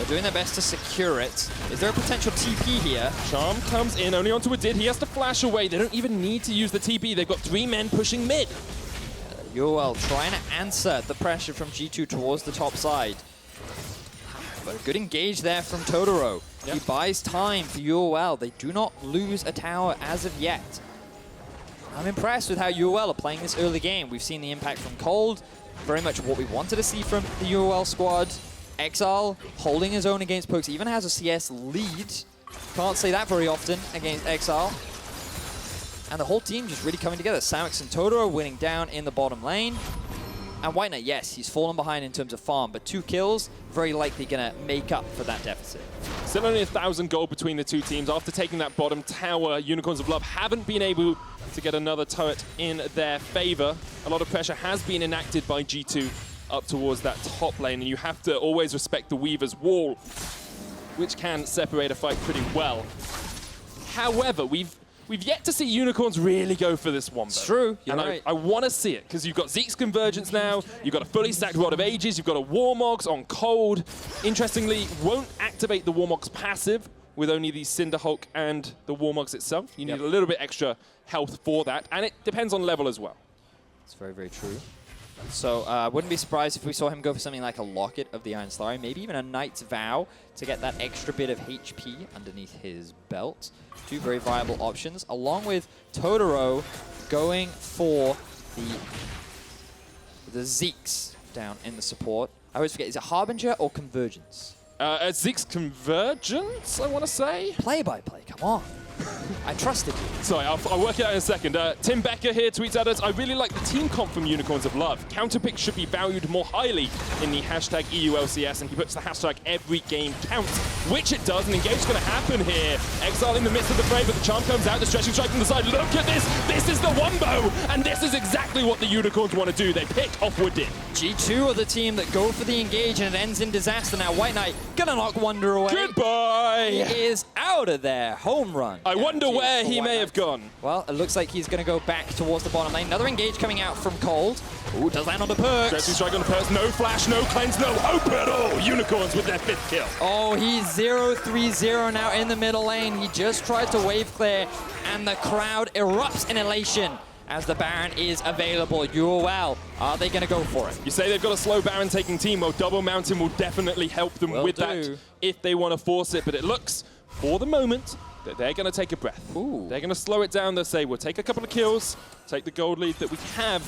are doing their best to secure it. Is there a potential TP here? Charm comes in, only onto a Did. He has to flash away. They don't even need to use the TP. They've got 3 men pushing mid. UOL trying to answer the pressure from G2 towards the top side. But a good engage there from Totoro. Yep. He buys time for UOL. They do not lose a tower as of yet. I'm impressed with how UOL are playing this early game. We've seen the impact from Cold, very much what we wanted to see from the UOL squad. Exile holding his own against Perks, even has a CS lead. Can't say that very often against Exile. And the whole team just really coming together. Samux and Totoro winning down in the bottom lane. And White Knight, yes, he's fallen behind in terms of farm, but 2 kills, very likely going to make up for that deficit. Still only 1,000 gold between the two teams. After taking that bottom tower, Unicorns of Love haven't been able to get another turret in their favor. A lot of pressure has been enacted by G2 up towards that top lane, and you have to always respect the Weaver's Wall, which can separate a fight pretty well. However, we've yet to see Unicorns really go for this one. It's true, you're right. I want to see it, because you've got Zeke's Convergence now, you've got a fully stacked Rod of Ages, you've got a Warmogs on Cold. Interestingly, won't activate the Warmogs passive with only the Cinderhulk and the Warmogs itself. You need a little bit extra health for that, and it depends on level as well. It's very, very true. So wouldn't be surprised if we saw him go for something like a Locket of the Iron Slurry, maybe even a Knight's Vow to get that extra bit of HP underneath his belt. Two very viable options, along with Totoro going for the Zeke's down in the support. I always forget, is it Harbinger or Convergence? Zeke's Convergence, I want to say. Play-by-play, come on. I trusted you. Sorry, I'll work it out in a second. Tim Becker here tweets at us, I really like the team comp from Unicorns of Love. Counterpick should be valued more highly in the hashtag EULCS, and he puts the hashtag every game counts, which it does, and Engage is going to happen here. Exile in the midst of the fray, but the charm comes out, the stretching strike from the side. Look at this! This is the Wombo! And this is exactly what the Unicorns want to do. They pick off Woodin. G2 are the team that go for the Engage, and it ends in disaster. Now White Knight gonna knock Wonder away. Goodbye! He is out of there. Home run. I wonder where he for may White have Knight. gone. Well, it looks like he's going to go back towards the bottom lane. Another Engage coming out from Cold. Ooh, does land on the Perks. Stretching strike on the Perks. No flash, no cleanse, no hope at all. Unicorns with their 5th kill. Oh, he's 0-3-0 now in the middle lane. He just tried to wave clear, and the crowd erupts in elation as the Baron is available. UOL, are they going to go for it? You say they've got a slow Baron taking team. Well, Double Mountain will definitely help them Will with do. that if they want to force it. But it looks, for the moment, that they're going to take a breath. Ooh. They're going to slow it down. They'll say, we'll take a couple of kills, take the gold lead that we have.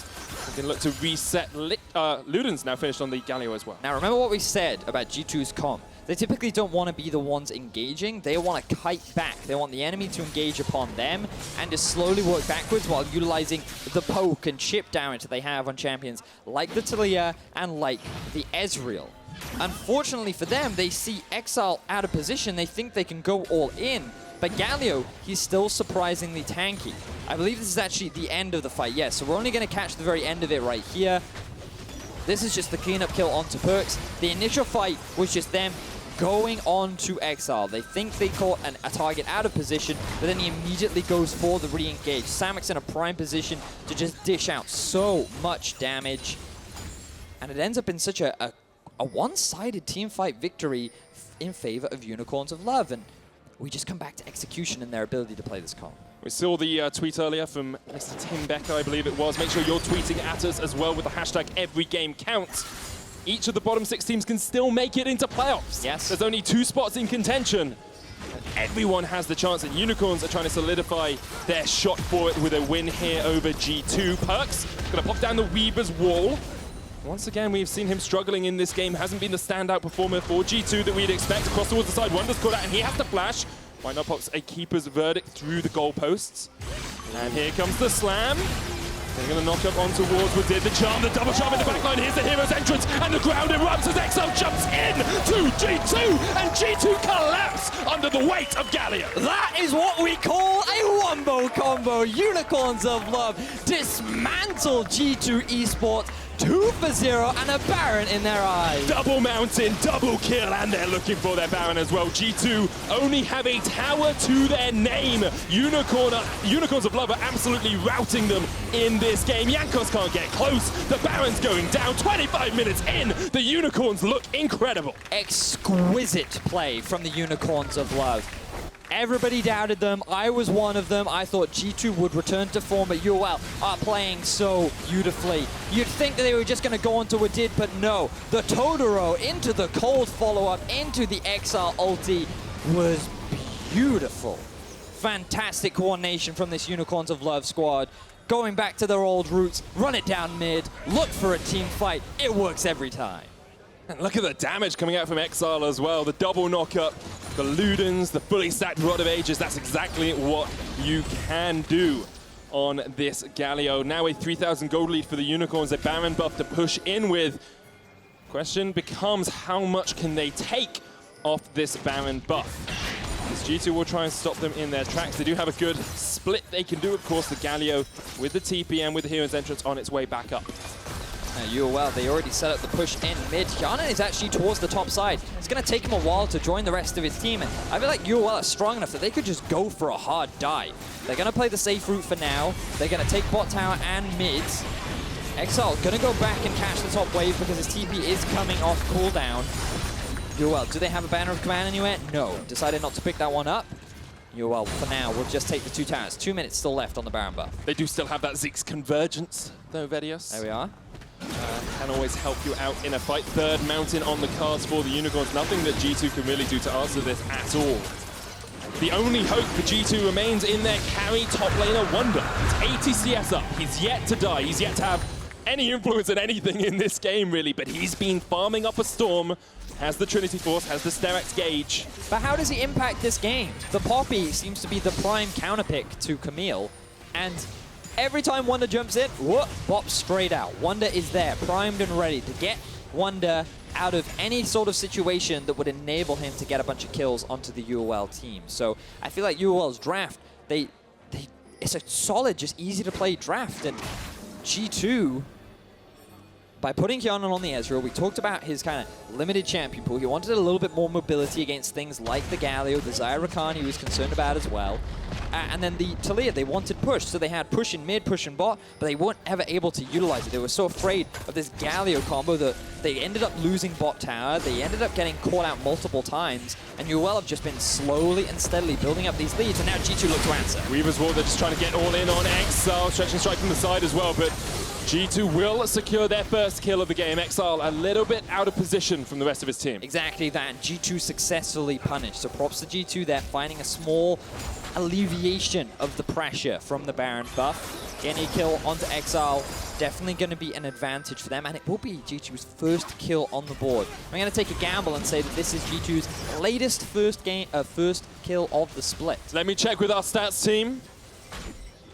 We can look to reset. Luden's now finished on the Galio as well. Now, remember what we said about G2's comp. They typically don't want to be the ones engaging. They want to kite back. They want the enemy to engage upon them and just slowly work backwards while utilizing the poke and chip damage that they have on champions like the Taliyah and like the Ezreal. Unfortunately for them, they see Exile out of position. They think they can go all in. But Galio, he's still surprisingly tanky. I believe this is actually the end of the fight. Yes, so we're only going to catch the very end of it right here. This is just the cleanup kill onto Perks. The initial fight was just them going on to Exile. They think they caught a target out of position, but then he immediately goes for the re-engage. Samek's in a prime position to just dish out so much damage. And it ends up in such a one-sided teamfight victory in favor of Unicorns of Love. And we just come back to execution and their ability to play this comp. We saw the tweet earlier from Mr. Tim Becker, I believe it was. Make sure you're tweeting at us as well with the hashtag every game counts. Each of the bottom 6 teams can still make it into playoffs. Yes. There's only 2 spots in contention. And everyone has the chance, and Unicorns are trying to solidify their shot for it with a win here over G2. Perks gonna pop down the Weaver's wall. Once again, we've seen him struggling in this game. Hasn't been the standout performer for G2 that we'd expect. Across towards the side, Wonder's caught out, and he has to flash. Why not pops a keeper's verdict through the goalposts? And here comes the slam. They're going to knock up on towards Woodin. The charm, the double charm in the backline. Here's the hero's entrance, and the ground erupts as Exile jumps in to G2, and G2 collapse under the weight of Galio. That is what we call a wombo combo. Unicorns of Love dismantle G2 Esports. 2 for 0 and a Baron in their eyes. Double Mountain, double kill, and they're looking for their Baron as well. G2 only have a tower to their name. Unicorns of Love are absolutely routing them in this game. Jankos can't get close. The Baron's going down. 25 minutes in, the Unicorns look incredible. Exquisite play from the Unicorns of Love. Everybody doubted them. I was one of them. I thought G2 would return to form, but UOL are playing so beautifully. You'd think that they were just going to go on to Woodin, but no. The Totoro into the Cold follow-up, into the Exile ulti was beautiful. Fantastic coordination from this Unicorns of Love squad. Going back to their old roots, run it down mid, look for a team fight. It works every time. And look at the damage coming out from Exile as well. The double knockup, the Ludens, the fully stacked Rod of Ages. That's exactly what you can do on this Galio. Now a 3,000 gold lead for the Unicorns. A Baron buff to push in with. Question becomes, how much can they take off this Baron buff? This G2 will try and stop them in their tracks. They do have a good split they can do. Of course, the Galio with the TP and with the Hero's Entrance on its way back up. UOL, they already set up the push in mid. Hjarnan is actually towards the top side. It's going to take him a while to join the rest of his team, and I feel like UOL are strong enough that they could just go for a hard dive. They're going to play the safe route for now. They're going to take bot tower and mid. Exile going to go back and catch the top wave because his TP is coming off cooldown. UOL, do they have a banner of command anywhere? No. Decided not to pick that one up. UOL, for now, will just take the 2 towers. 2 minutes still left on the Baron buff. They do still have that Zeke's Convergence, though, Vedios. There we are. can always help you out in a fight. Third mountain on the cards for the Unicorns. Nothing that G2 can really do to answer this at all. The only hope for G2 remains in their carry top laner, Wunder. It's 80 CS up. He's yet to die. He's yet to have any influence in anything in this game, really, but he's been farming up a Storm, has the Trinity Force, has the Sterak's Gauge. But how does he impact this game? The Poppy seems to be the prime counterpick to Camille, and every time Wunder jumps in, whoop, bops straight out. Wunder is there, primed and ready to get Wunder out of any sort of situation that would enable him to get a bunch of kills onto the UOL team. So I feel like UOL's draft, it's a solid, just easy to play draft, and G2, by putting Kianan on the Ezreal, we talked about his kind of limited champion pool. He wanted a little bit more mobility against things like the Galio, the Zyra Khan he was concerned about as well. And then the Taliyah, they wanted push, so they had push in mid, push in bot, but they weren't ever able to utilize it. They were so afraid of this Galio combo that they ended up losing bot tower, they ended up getting caught out multiple times, and UOL have just been slowly and steadily building up these leads, and now G2 look to answer. Weaver's Wall, they're just trying to get all in on Exile, stretching strike from the side as well, but G2 will secure their first kill of the game. Exile a little bit out of position from the rest of his team. Exactly that, and G2 successfully punished. So props to G2 there, finding a small alleviation of the pressure from the Baron buff. Getting a kill onto Exile, definitely going to be an advantage for them, and it will be G2's first kill on the board. I'm going to take a gamble and say that this is G2's latest first kill of the split. Let me check with our stats team.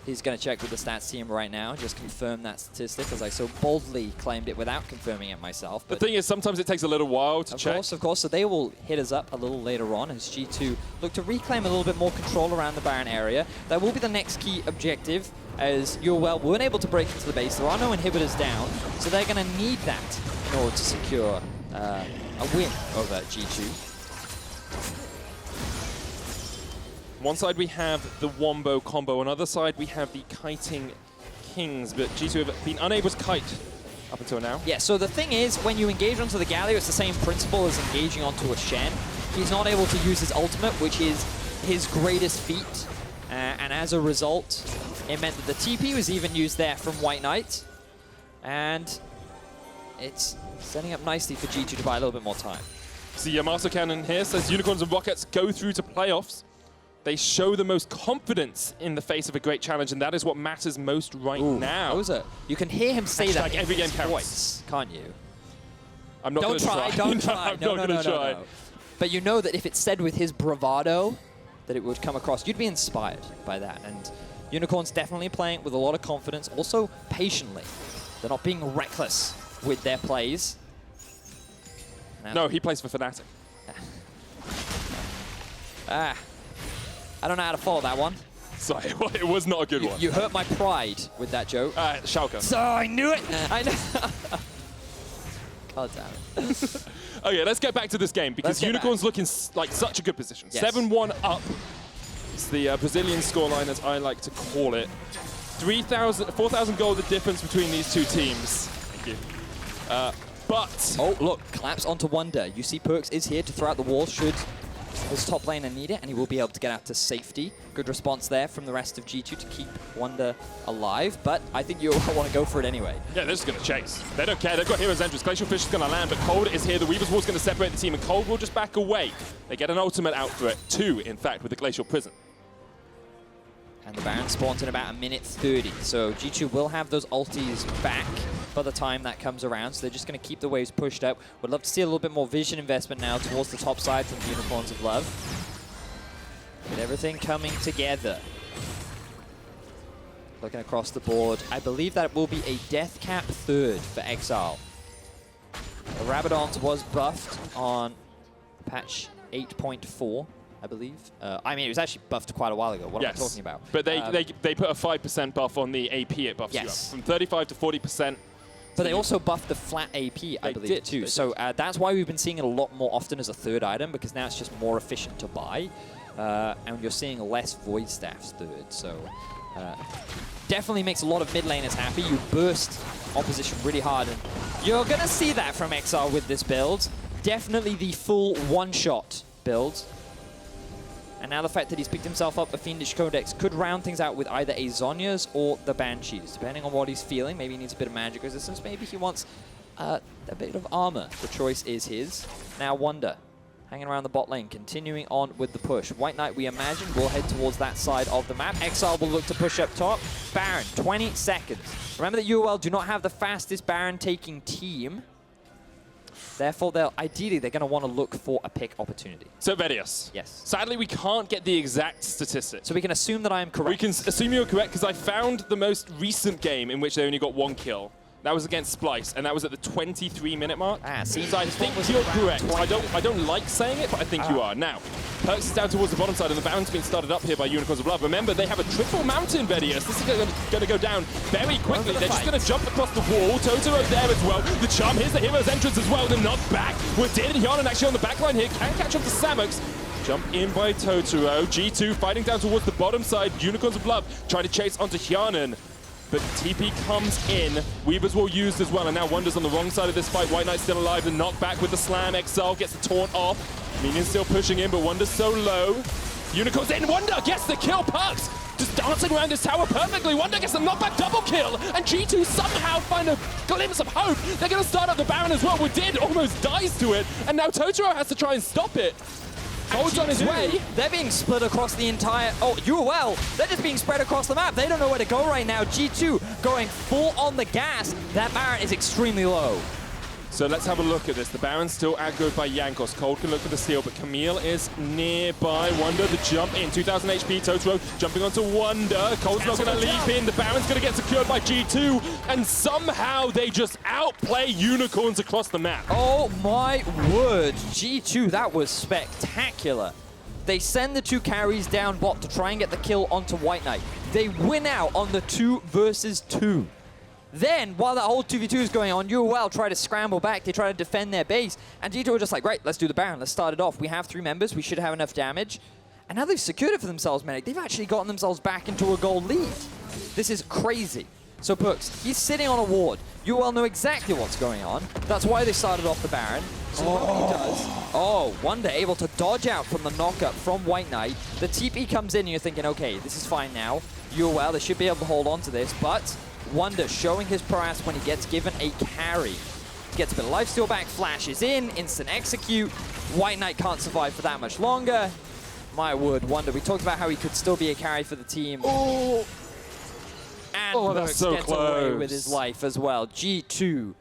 He's going to check with the stats team right now, just confirm that statistic, as I so boldly claimed it without confirming it myself. But the thing is, sometimes it takes a little while to check. Of course, so they will hit us up a little later on as G2 look to reclaim a little bit more control around the Baron area. That will be the next key objective, as UOL weren't able to break into the base. There are no inhibitors down, so they're going to need that in order to secure a win over G2. One side we have the Wombo combo, on the other side we have the Kiting Kings, but G2 have been unable to kite up until now. Yeah, so the thing is, when you engage onto the Galio, it's the same principle as engaging onto a Shen. He's not able to use his ultimate, which is his greatest feat, and as a result, it meant that the TP was even used there from White Knight, and it's setting up nicely for G2 to buy a little bit more time. See, Yamato Cannon here says Unicorns and Rockets go through to playoffs. They show the most confidence in the face of a great challenge, and that is what matters most right now. Oza, you can hear him say that Hashtag every game counts. voice, can't you? I'm not going to try. Don't try. I'm not going to try. No. But you know that if it's said with his bravado, that it would come across. You'd be inspired by that. And Unicorns definitely playing with a lot of confidence, also patiently. They're not being reckless with their plays. No, he plays for Fnatic. I don't know how to follow that one. Sorry, it was not a good one. You hurt my pride with that joke. Schalke. So I knew it. I know. God damn it. Okay, let's get back to this game, because Unicorns look in like such a good position. Yes. 7-1 up. It's the Brazilian scoreline, as I like to call it. 4,000 gold the difference between these two teams. Thank you. But... Oh, look, collapse onto Wunder. You see Perkz is here to throw out the wall should his top laner need it, and he will be able to get out to safety. Good response there from the rest of G2 to keep Wunder alive, but I think you want to go for it anyway. Yeah, they're just going to chase. They don't care. They've got Hero's Entrance. Glacial Fish is going to land, but Cold is here. The Weaver's Wall is going to separate the team, and Cold will just back away. They get an ultimate out for it. 2, in fact, with the Glacial Prison. And the Baron spawns in about 1:30, so G2 will have those ultis back by the time that comes around, so they're just going to keep the waves pushed up. Would love to see a little bit more vision investment now towards the top side from the Unicorns of Love. With everything coming together. Looking across the board, I believe that it will be a death cap third for Exile. The Rabadons was buffed on patch 8.4. I believe. I mean, it was actually buffed quite a while ago. What am I talking about? But they put a 5% buff on the AP it buffs you up. From 35 to 40%. But they also buffed the flat AP, I believe, too. So that's why we've been seeing it a lot more often as a third item, because now it's just more efficient to buy. And you're seeing less Void Staffs third. So definitely makes a lot of mid laners happy. You burst opposition really hard. And you're going to see that from Exile with this build. Definitely the full one-shot build. And now the fact that he's picked himself up a Fiendish Codex could round things out with either a Zhonya's or the Banshees, depending on what he's feeling. Maybe he needs a bit of magic resistance. Maybe he wants a bit of armor. The choice is his. Now Wunder, hanging around the bot lane, continuing on with the push. White Knight, we imagine, will head towards that side of the map. Exile will look to push up top. Baron, 20 seconds. Remember that UOL do not have the fastest Baron-taking team. Therefore, ideally, they're going to want to look for a pick opportunity. So, Vedios. Yes. Sadly, we can't get the exact statistics. So we can assume that I am correct. We can assume you're correct because I found the most recent game in which they only got 1 kill. That was against Splice, and that was at the 23-minute mark. Seems So I think you're correct. I don't like saying it, but I think you are. Now, Perkz is down towards the bottom side, and the Baron's being started up here by Unicorns of Love. Remember, they have a triple mountain, Vedios. This is going to go down very quickly. They're just going to jump across the wall. Totoro there as well. The charm, here's the hero's entrance as well. The knock back. We're dead, and Hyanan actually on the back line here. Can catch up to Samox. Jump in by Totoro. G2 fighting down towards the bottom side. Unicorns of Love trying to chase onto Hyanan. But TP comes in. Weavers will used as well, and now Wunder's on the wrong side of this fight. White Knight's still alive. The knockback with the slam. Exile gets the taunt off. Minion's still pushing in, but Wunder's so low. Unicorn's in. Wunder gets the kill. Perkz just dancing around his tower perfectly. Wunder gets the knockback double kill, and G2 somehow find a glimpse of hope. They're going to start up the Baron as well. Woodid almost dies to it, and now Totoro has to try and stop it. Holds on his way. They're being split across the entire... Oh, UOL, they're just being spread across the map. They don't know where to go right now. G2 going full on the gas. That Baron is extremely low. So let's have a look at this. The Baron's still aggroed by Jankos. Cold can look for the steal, but Camille is nearby. Wunder, the jump in. 2,000 HP. Totoro jumping onto Wunder. Cold's not going to leap in. The Baron's going to get secured by G2. And somehow they just outplay Unicorns across the map. Oh my word. G2, that was spectacular. They send the 2 carries down bot to try and get the kill onto White Knight. They win out on the 2 versus 2. Then, while that whole 2v2 is going on, UOL try to scramble back. They try to defend their base. And G2 are just like, right, let's do the Baron. Let's start it off. We have 3 members. We should have enough damage. And now they've secured it for themselves, Medic. They've actually gotten themselves back into a gold lead. This is crazy. So Perkz, he's sitting on a ward. UOL know exactly what's going on. That's why they started off the Baron. So what he does... Oh, Wunder able to dodge out from the knockup from White Knight. The TP comes in and you're thinking, okay, this is fine now. UOL, they should be able to hold on to this, but... Wunder showing his prowess when he gets given a carry. Gets a bit of lifesteal back, flashes in, instant execute. White Knight can't survive for that much longer. My word, Wunder. We talked about how he could still be a carry for the team. Oh, And that's so gets away close. with his life as well. G2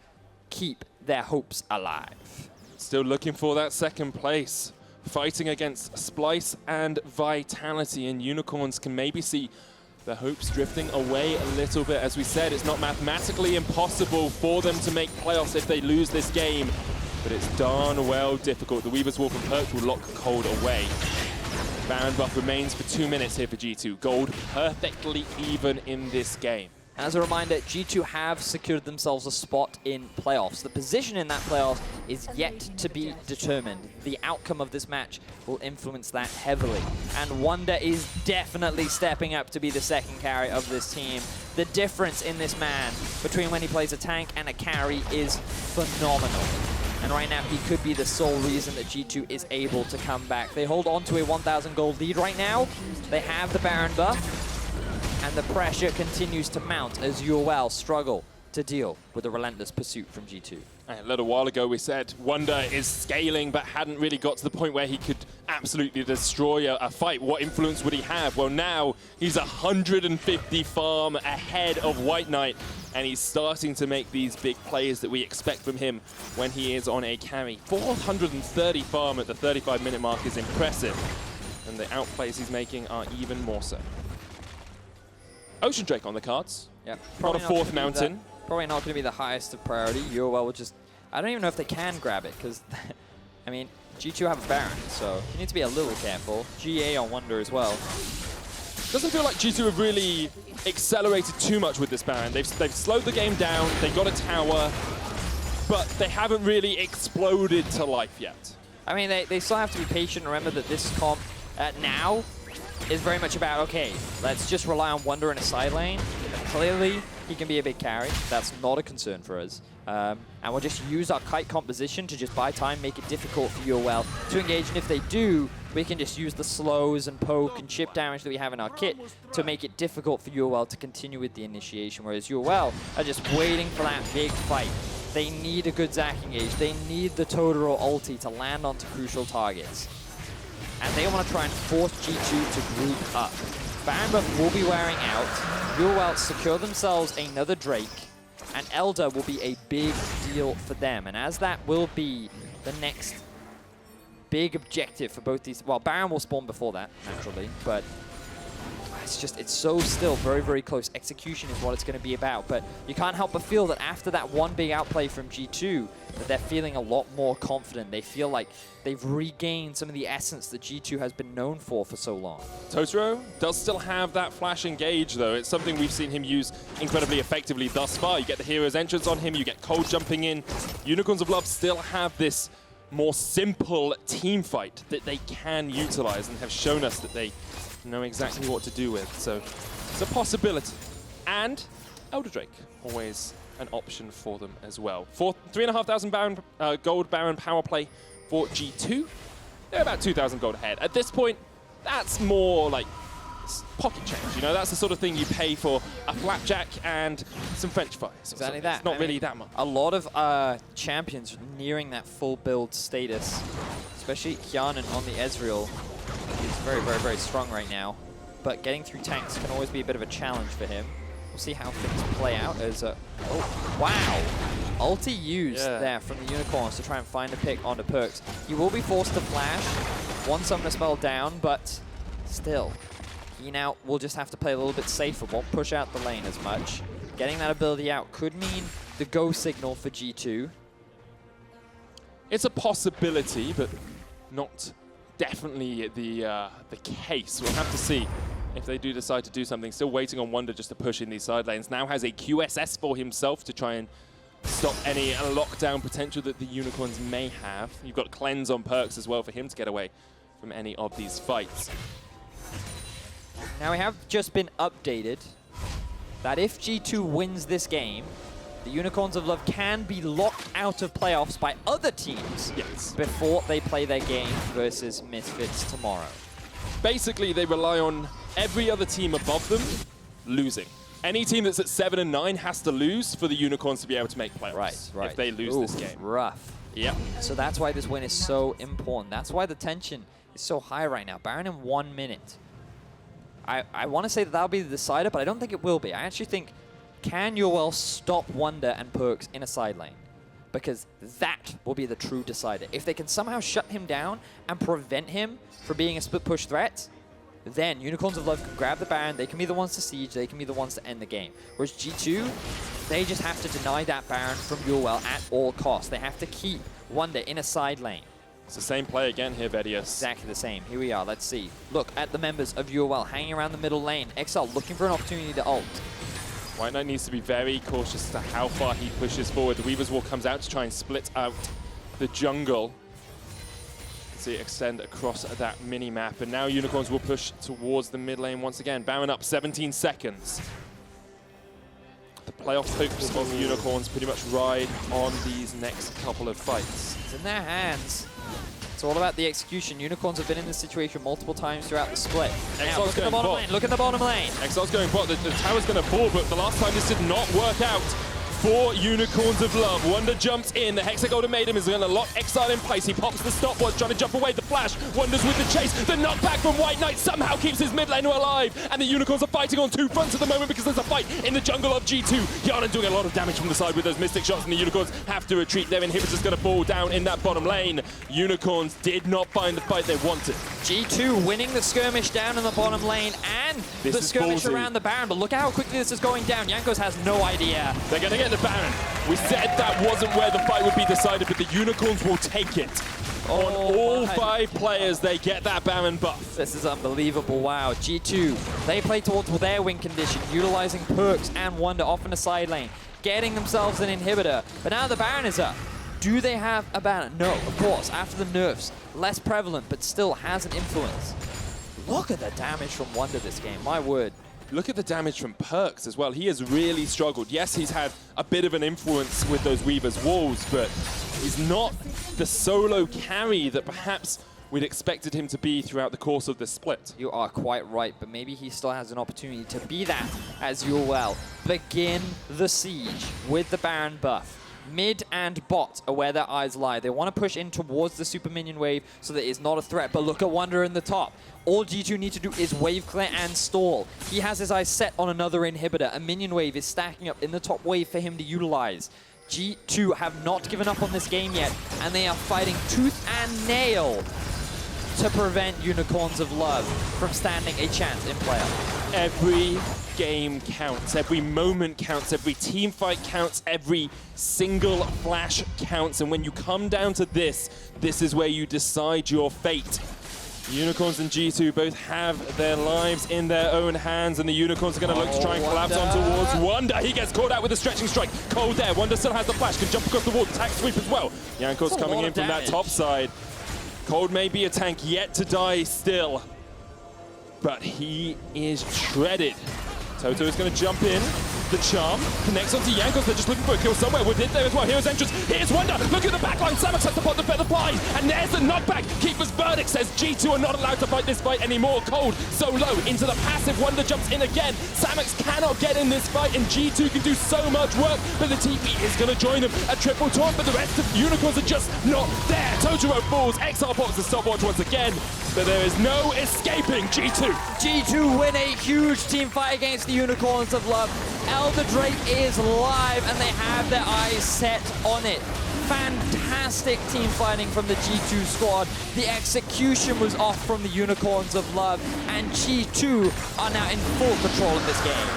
keep their hopes alive. Still looking for that second place. Fighting against Splice and Vitality, and Unicorns can maybe see their hopes drifting away a little bit. As we said, it's not mathematically impossible for them to make playoffs if they lose this game, but it's darn well difficult. The Weaver's Wolf and Perkz will lock Cold away. Baron buff remains for 2 minutes here for G2. Gold perfectly even in this game. As a reminder, G2 have secured themselves a spot in playoffs. The position in that playoff is yet to be determined. The outcome of this match will influence that heavily. And Wunder is definitely stepping up to be the second carry of this team. The difference in this man between when he plays a tank and a carry is phenomenal. And right now, he could be the sole reason that G2 is able to come back. They hold on to a 1,000 gold lead right now. They have the Baron buff. And the pressure continues to mount as UOL struggle to deal with the relentless pursuit from G2. A little while ago we said Wunder is scaling but hadn't really got to the point where he could absolutely destroy a fight. What influence would he have? Well, now he's 150 farm ahead of White Knight, and he's starting to make these big plays that we expect from him when he is on a carry. 430 farm at the 35-minute mark is impressive, and the outplays he's making are even more so. Ocean Drake on the cards. Yeah, Not a 4th mountain. Probably not going to be the highest of priority. UOL will just... I don't even know if they can grab it, because, I mean, G2 have a Baron, so you need to be a little careful. GA on Wunder as well. Doesn't feel like G2 have really accelerated too much with this Baron. They've slowed the game down, they got a tower, but they haven't really exploded to life yet. I mean, they still have to be patient. Remember that this comp now is very much about, okay, let's just rely on Wunder in a side lane. Clearly, he can be a big carry. That's not a concern for us. And we'll just use our kite composition to just buy time, make it difficult for UOL to engage. And if they do, we can just use the slows and poke and chip damage that we have in our kit to make it difficult for UOL to continue with the initiation, whereas UOL are just waiting for that big fight. They need a good Zac engage. They need the Totoro ulti to land onto crucial targets. And they want to try and force G2 to group up. Baron buff will be wearing out. UOL secure themselves another Drake. And Elder will be a big deal for them. And as that will be the next big objective for both these... Well, Baron will spawn before that, naturally. But it's so still very, very close. Execution is what it's going to be about. But you can't help but feel that after that one big outplay from G2, that they're feeling a lot more confident. They feel like they've regained some of the essence that G2 has been known for so long. Totoro does still have that flash engage, though. It's something we've seen him use incredibly effectively thus far. You get the hero's entrance on him, you get cold jumping in. Unicorns of Love still have this more simple team fight that they can utilize and have shown us that they know exactly what to do with. So it's a possibility. And Elder Drake, always an option for them as well. For 3,500 Baron, gold Baron power play for G2, they're about 2,000 gold ahead. At this point, that's more like pocket change, you know? That's the sort of thing you pay for a flapjack and some french fries. Exactly that. It's not really that much. A lot of champions nearing that full build status, especially Hyanan on the Ezreal. He's very, very, very strong right now. But getting through tanks can always be a bit of a challenge for him. We'll see how things play out as oh, wow. Ulti used there from the Unicorns to try and find a pick onto Perkz. He will be forced to flash. One Summoner Spell down, but still. He now will just have to play a little bit safer. Won't push out the lane as much. Getting that ability out could mean the go signal for G2. It's a possibility, but not definitely the case. We'll have to see if they do decide to do something. Still waiting on Wunder just to push in these side lanes. Now has a QSS for himself to try and stop any lockdown potential that the Unicorns may have. You've got Cleanse on Perkz as well for him to get away from any of these fights. Now we have just been updated that if G2 wins this game, the Unicorns of Love can be locked out of playoffs by other teams before they play their game versus Misfits tomorrow. Basically, they rely on every other team above them losing. Any team that's at 7 and 9 has to lose for the Unicorns to be able to make playoffs. Right. If they lose this game. Rough. Yep. So that's why this win is so important. That's why the tension is so high right now. Baron in 1 minute. I want to say that that'll be the decider, but I don't think it will be. I actually think, can UOL stop Wunder and Perkz in a side lane? Because that will be the true decider. If they can somehow shut him down and prevent him from being a split push threat, then Unicorns of Love can grab the Baron, they can be the ones to siege, they can be the ones to end the game. Whereas G2, they just have to deny that Baron from UOL at all costs. They have to keep Wunder in a side lane. It's the same play again here, Vedius. Exactly the same. Here we are. Let's see. Look at the members of UOL hanging around the middle lane. XL looking for an opportunity to ult. White Knight needs to be very cautious as to how far he pushes forward. The Weaver's War comes out to try and split out the jungle. See it extend across that mini-map. And now Unicorns will push towards the mid lane once again. Baron up 17 seconds. The playoff hopes of Unicorns pretty much ride on these next couple of fights. It's in their hands. It's all about the execution. Unicorns have been in this situation multiple times throughout the split. Now, look at the bottom lane. Look at the bottom lane. Exil's going bot. The tower's going to fall, but the last time this did not work out for Unicorns of Love. Wunder jumps in. The Hexagolden Maiden is going to lock Exile in place. He pops the stopwatch, trying to jump away. The flash. Wunder's with the chase. The knockback from White Knight somehow keeps his mid laner alive. And the Unicorns are fighting on two fronts at the moment because there's a fight in the jungle of G2. Hyanan doing a lot of damage from the side with those Mystic shots, and the Unicorns have to retreat. Their inhibitor's going to fall down in that bottom lane. Unicorns did not find the fight they wanted. G2 winning the skirmish down in the bottom lane and the skirmish around the Baron. But look at how quickly this is going down. Jankos has no idea. They're going to get the Baron. We said that wasn't where the fight would be decided, but the Unicorns will take it. On all 5 players, they get that Baron buff. This is unbelievable. Wow. G2, they play towards their win condition, utilizing Perkz and Wunder off in the side lane, getting themselves an inhibitor. But now the Baron is up. Do they have a Baron? No, of course. After the nerfs, less prevalent, but still has an influence. Look at the damage from Wunder this game. My word. look at the damage from Perkz as well. He has really struggled. Yes, he's had a bit of an influence with those Weaver's walls, but he's not the solo carry that perhaps we'd expected him to be throughout the course of this split. You are quite right, but maybe he still has an opportunity to be that as Yuwell begin the siege with the Baron buff. Mid and bot are where their eyes lie. They want to push in towards the super minion wave so that it's not a threat, but look at Wunder in the top. All G2 need to do is wave clear and stall. He has his eyes set on another inhibitor. A minion wave is stacking up in the top wave for him to utilize. G2 have not given up on this game yet, and they are fighting tooth and nail to prevent Unicorns of Love from standing a chance in playoff. Every game counts, every moment counts, every team fight counts, every single flash counts, and when you come down to this is where you decide your fate. Unicorns and G2 both have their lives in their own hands, and the Unicorns are going to look to try and collapse on towards Wunder. He gets caught out with a stretching strike. Cold there. Wunder still has the flash, can jump across the wall, attack sweep as well. Jankos coming in from that top side. Cold may be a tank yet to die still, but he is shredded. Toto is going to jump in. The charm connects onto Jankos. They're just looking for a kill somewhere. We're in there as well. Here's entrance. Here's Wunder. Look at the backline. Samox has to put the feather flies. And there's the knockback. Keeper's verdict says G2 are not allowed to fight this fight anymore. Cold so low into the passive. Wunder jumps in again. Samox cannot get in this fight, and G2 can do so much work, but the TP is going to join them. A triple taunt, but the rest of Unicorns are just not there. Totoro falls. Exile pops the stopwatch once again, but there is no escaping G2. G2 win a huge team fight against the Unicorns of Love. Elder Drake is live, and they have their eyes set on it. Fantastic team fighting from the G2 squad. The execution was off from the Unicorns of Love, and G2 are now in full control of this game.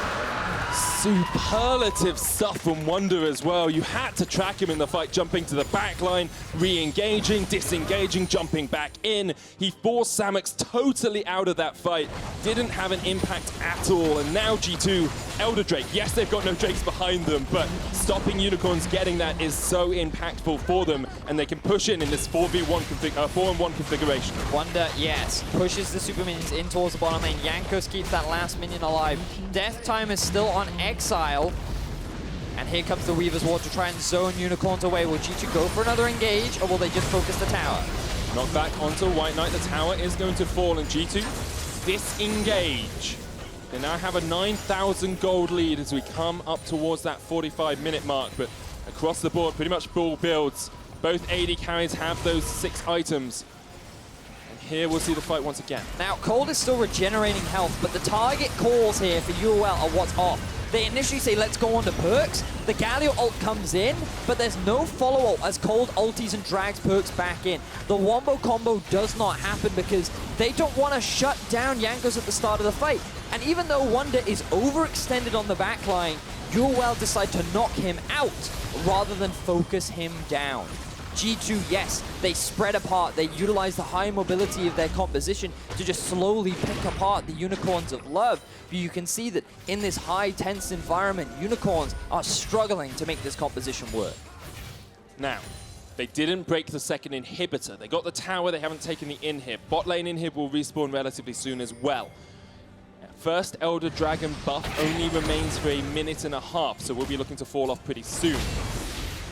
Superlative stuff from Wunder as well. You had to track him in the fight, jumping to the back line, re-engaging, disengaging, jumping back in. He forced Samox totally out of that fight. Didn't have an impact at all. And now G2, Elder Drake. Yes, they've got no Drakes behind them, but stopping Unicorns getting that is so impactful for them, and they can push in this 4v1 configuration. Wunder, yes, pushes the super minions in towards the bottom lane. Jankos keeps that last minion alive. Death Time is still on Exile. And here comes the Weaver's Ward to try and zone Unicorns away. Will G2 go for another engage, or will they just focus the tower? Knock back onto White Knight. The tower is going to fall, and G2 disengage. They now have a 9,000 gold lead as we come up towards that 45-minute mark, but across the board, pretty much full builds. Both AD carries have those 6 items. And here we'll see the fight once again. Now, Cold is still regenerating health, but the target calls here for UOL are what's off. They initially say, let's go on to Perkz. The Galio ult comes in, but there's no follow-up as Cold ulties and drags Perkz back in. The Wombo combo does not happen because they don't want to shut down Jankos at the start of the fight. And even though Wunder is overextended on the backline, UOL decide to knock him out rather than focus him down. G2, yes, they spread apart. They utilize the high mobility of their composition to just slowly pick apart the Unicorns of Love. But you can see that in this high tense environment, Unicorns are struggling to make this composition work. Now, they didn't break the second inhibitor. They got the tower, they haven't taken the inhib. Bot lane inhib will respawn relatively soon as well. First Elder Dragon buff only remains for a minute and a half, so we'll be looking to fall off pretty soon.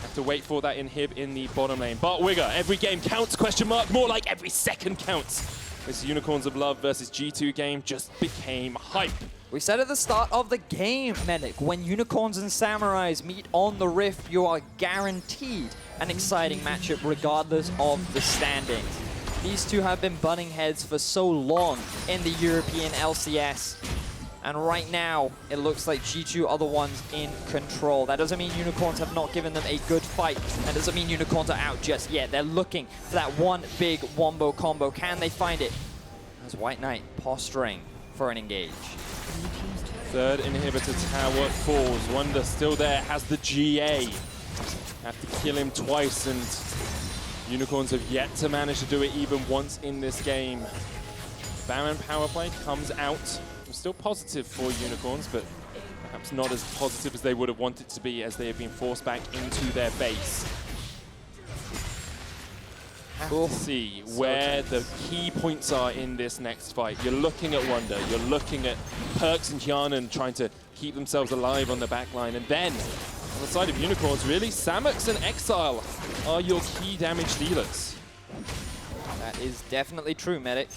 Have to wait for that inhib in the bottom lane. Bart Wigger, every game counts, question mark, more like every second counts. This Unicorns of Love versus G2 game just became hype. We said at the start of the game, Medic, when Unicorns and Samurais meet on the Rift, you are guaranteed an exciting matchup regardless of the standings. These two have been butting heads for so long in the European LCS. And right now, it looks like G2 are the ones in control. That doesn't mean Unicorns have not given them a good fight. That doesn't mean Unicorns are out just yet. They're looking for that one big Wombo combo. Can they find it? As White Knight posturing for an engage. Third inhibitor tower falls. Wunder still there, has the GA. Have to kill him twice, and Unicorns have yet to manage to do it even once in this game. Baron power play comes out. I'm still positive for Unicorns, but perhaps not as positive as they would have wanted to be as they have been forced back into their base. have to see where the key points are in this next fight. You're looking at Wonder, you're looking at Perkz and Hjarnan trying to keep themselves alive on the back line, and then on the side of Unicorns, really, Samux and Exile are your key damage dealers. That is definitely true, Medic.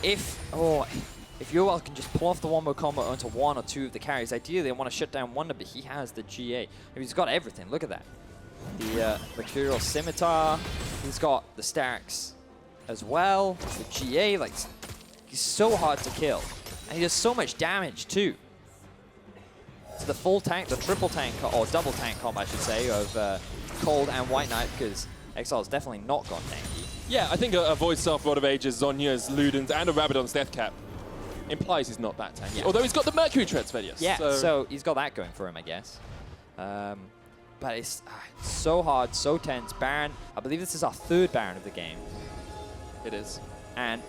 If Yoel can just pull off the wombo combo onto one or two of the carries, ideally they want to shut down Wonder, but he has the GA. I mean, he's got everything, look at that. The Mercurial Scimitar, he's got the stacks as well, the GA, like, he's so hard to kill. And he does so much damage too. So the full tank, the triple tank, or double tank comp I should say, of Cold and White Knight, because Exile's definitely not gone tanky. Yeah, I think a Void Staff, Rod of Ages, Zhonya's, Luden's, and a Rabadon's Deathcap implies he's not that tanky. Yeah. Although he's got the Mercury Treads, Vedius. Yeah, so he's got that going for him, I guess. But it's so hard, so tense. Baron, I believe this is our third Baron of the game. It is. And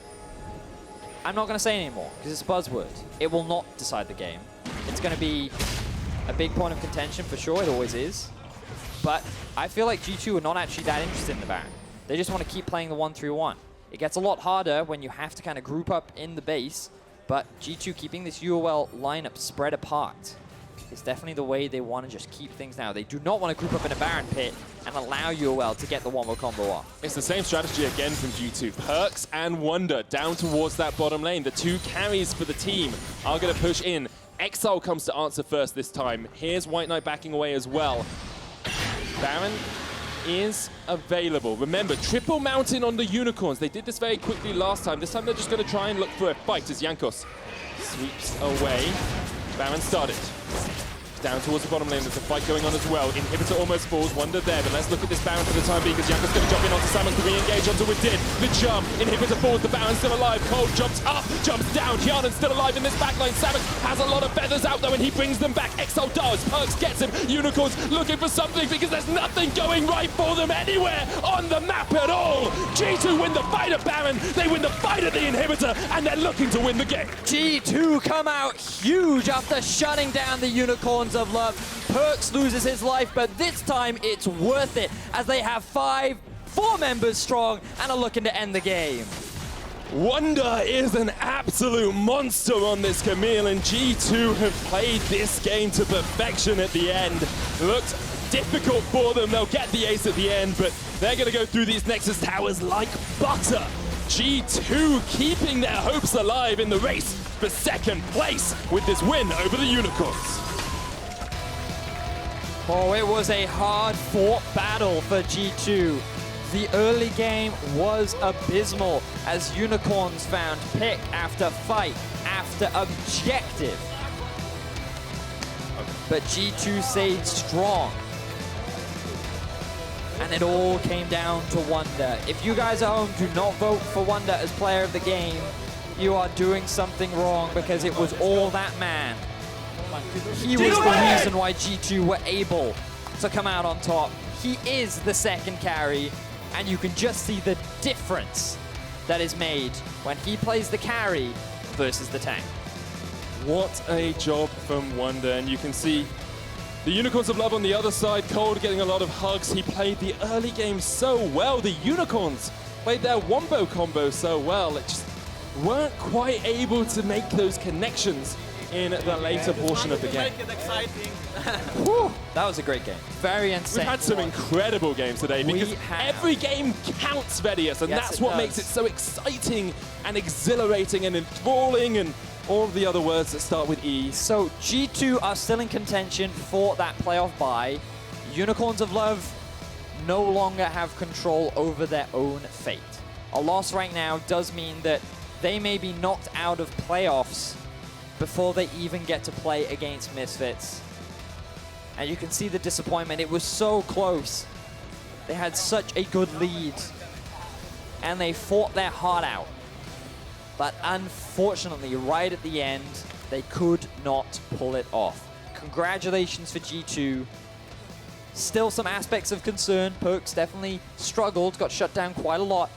I'm not going to say anymore, because it's a buzzword. It will not decide the game. It's going to be a big point of contention for sure, it always is. But I feel like G2 are not actually that interested in the Baron. They just want to keep playing the 1-3-1. It gets a lot harder when you have to kind of group up in the base, but G2 keeping this UOL lineup spread apart is definitely the way they want to just keep things now. They do not want to group up in a Baron pit and allow UOL to get the one-more combo off. It's the same strategy again from G2. Perkz and Wonder down towards that bottom lane. The two carries for the team are going to push in. Exile comes to answer first this time. Here's White Knight backing away as well. Baron is available. Remember, triple mountain on the Unicorns. They did this very quickly last time. This time they're just going to try and look for a fight as Jankos sweeps away. Baron started. Down towards the bottom lane, there's a fight going on as well. Inhibitor almost falls, Wonder there, but let's look at this Baron for the time being, because Jankos going to jump in onto Samux to re-engage onto Within. The jump, Inhibitor falls, the Baron's still alive. Cold jumps up, jumps down. Hjarnan's still alive in this backline. Samux has a lot of feathers out though, and he brings them back. Exile does, Perkz gets him. Unicorns looking for something, because there's nothing going right for them anywhere on the map at all. G2 win the fight at Baron, they win the fight at the Inhibitor, and they're looking to win the game. G2 come out huge after shutting down the Unicorns of Love. Perkz loses his life, but this time it's worth it as they have four members strong and are looking to end the game. Wonder is an absolute monster on this Camille, and G2 have played this game to perfection at the end. Looked difficult for them, they'll get the ace at the end, but they're going to go through these Nexus towers like butter. G2 keeping their hopes alive in the race for second place with this win over the Unicorns. Oh, it was a hard-fought battle for G2. The early game was abysmal as Unicorns found pick after fight after objective. But G2 stayed strong. And it all came down to Wonder. If you guys at home do not vote for Wonder as player of the game, you are doing something wrong, because it was all that man. He was the reason why G2 were able to come out on top. He is the second carry, and you can just see the difference that is made when he plays the carry versus the tank. What a job from Wonder, and you can see the Unicorns of Love on the other side. Cold getting a lot of hugs. He played the early game so well. The Unicorns played their wombo combo so well. It just weren't quite able to make those connections in the later portion of the game. Whew, that was a great game. Very insane. We've had some incredible games today, because every game counts, Vedius, and Yes, that's it what does. makes it so exciting and exhilarating and enthralling and all of the other words that start with E. So G2 are still in contention for that playoff bye. Unicorns of Love no longer have control over their own fate. A loss right now does mean that they may be knocked out of playoffs before they even get to play against Misfits. And you can see the disappointment. It was so close. They had such a good lead, and they fought their heart out. But unfortunately, right at the end, they could not pull it off. Congratulations for G2. Still some aspects of concern. Perkz definitely struggled, got shut down quite a lot.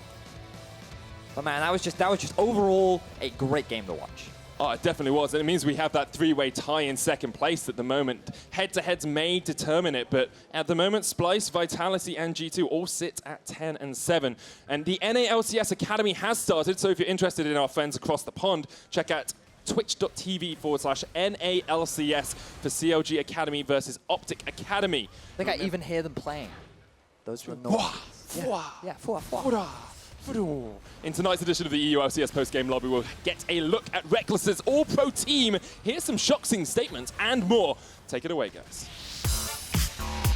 But man, that was just overall a great game to watch. Oh, it definitely was. And it means we have that three-way tie in second place at the moment. Head-to-heads may determine it, but at the moment, Splyce, Vitality, and G2 all sit at 10 and 7. And the NALCS Academy has started, so if you're interested in our friends across the pond, check out twitch.tv/NALCS for CLG Academy versus Optic Academy. I think I even hear them playing. Those were noises. Yeah, In tonight's edition of the EU LCS post-game lobby, we'll get a look at Reckless's all-pro team, hear some shocking statements, and more. Take it away, guys.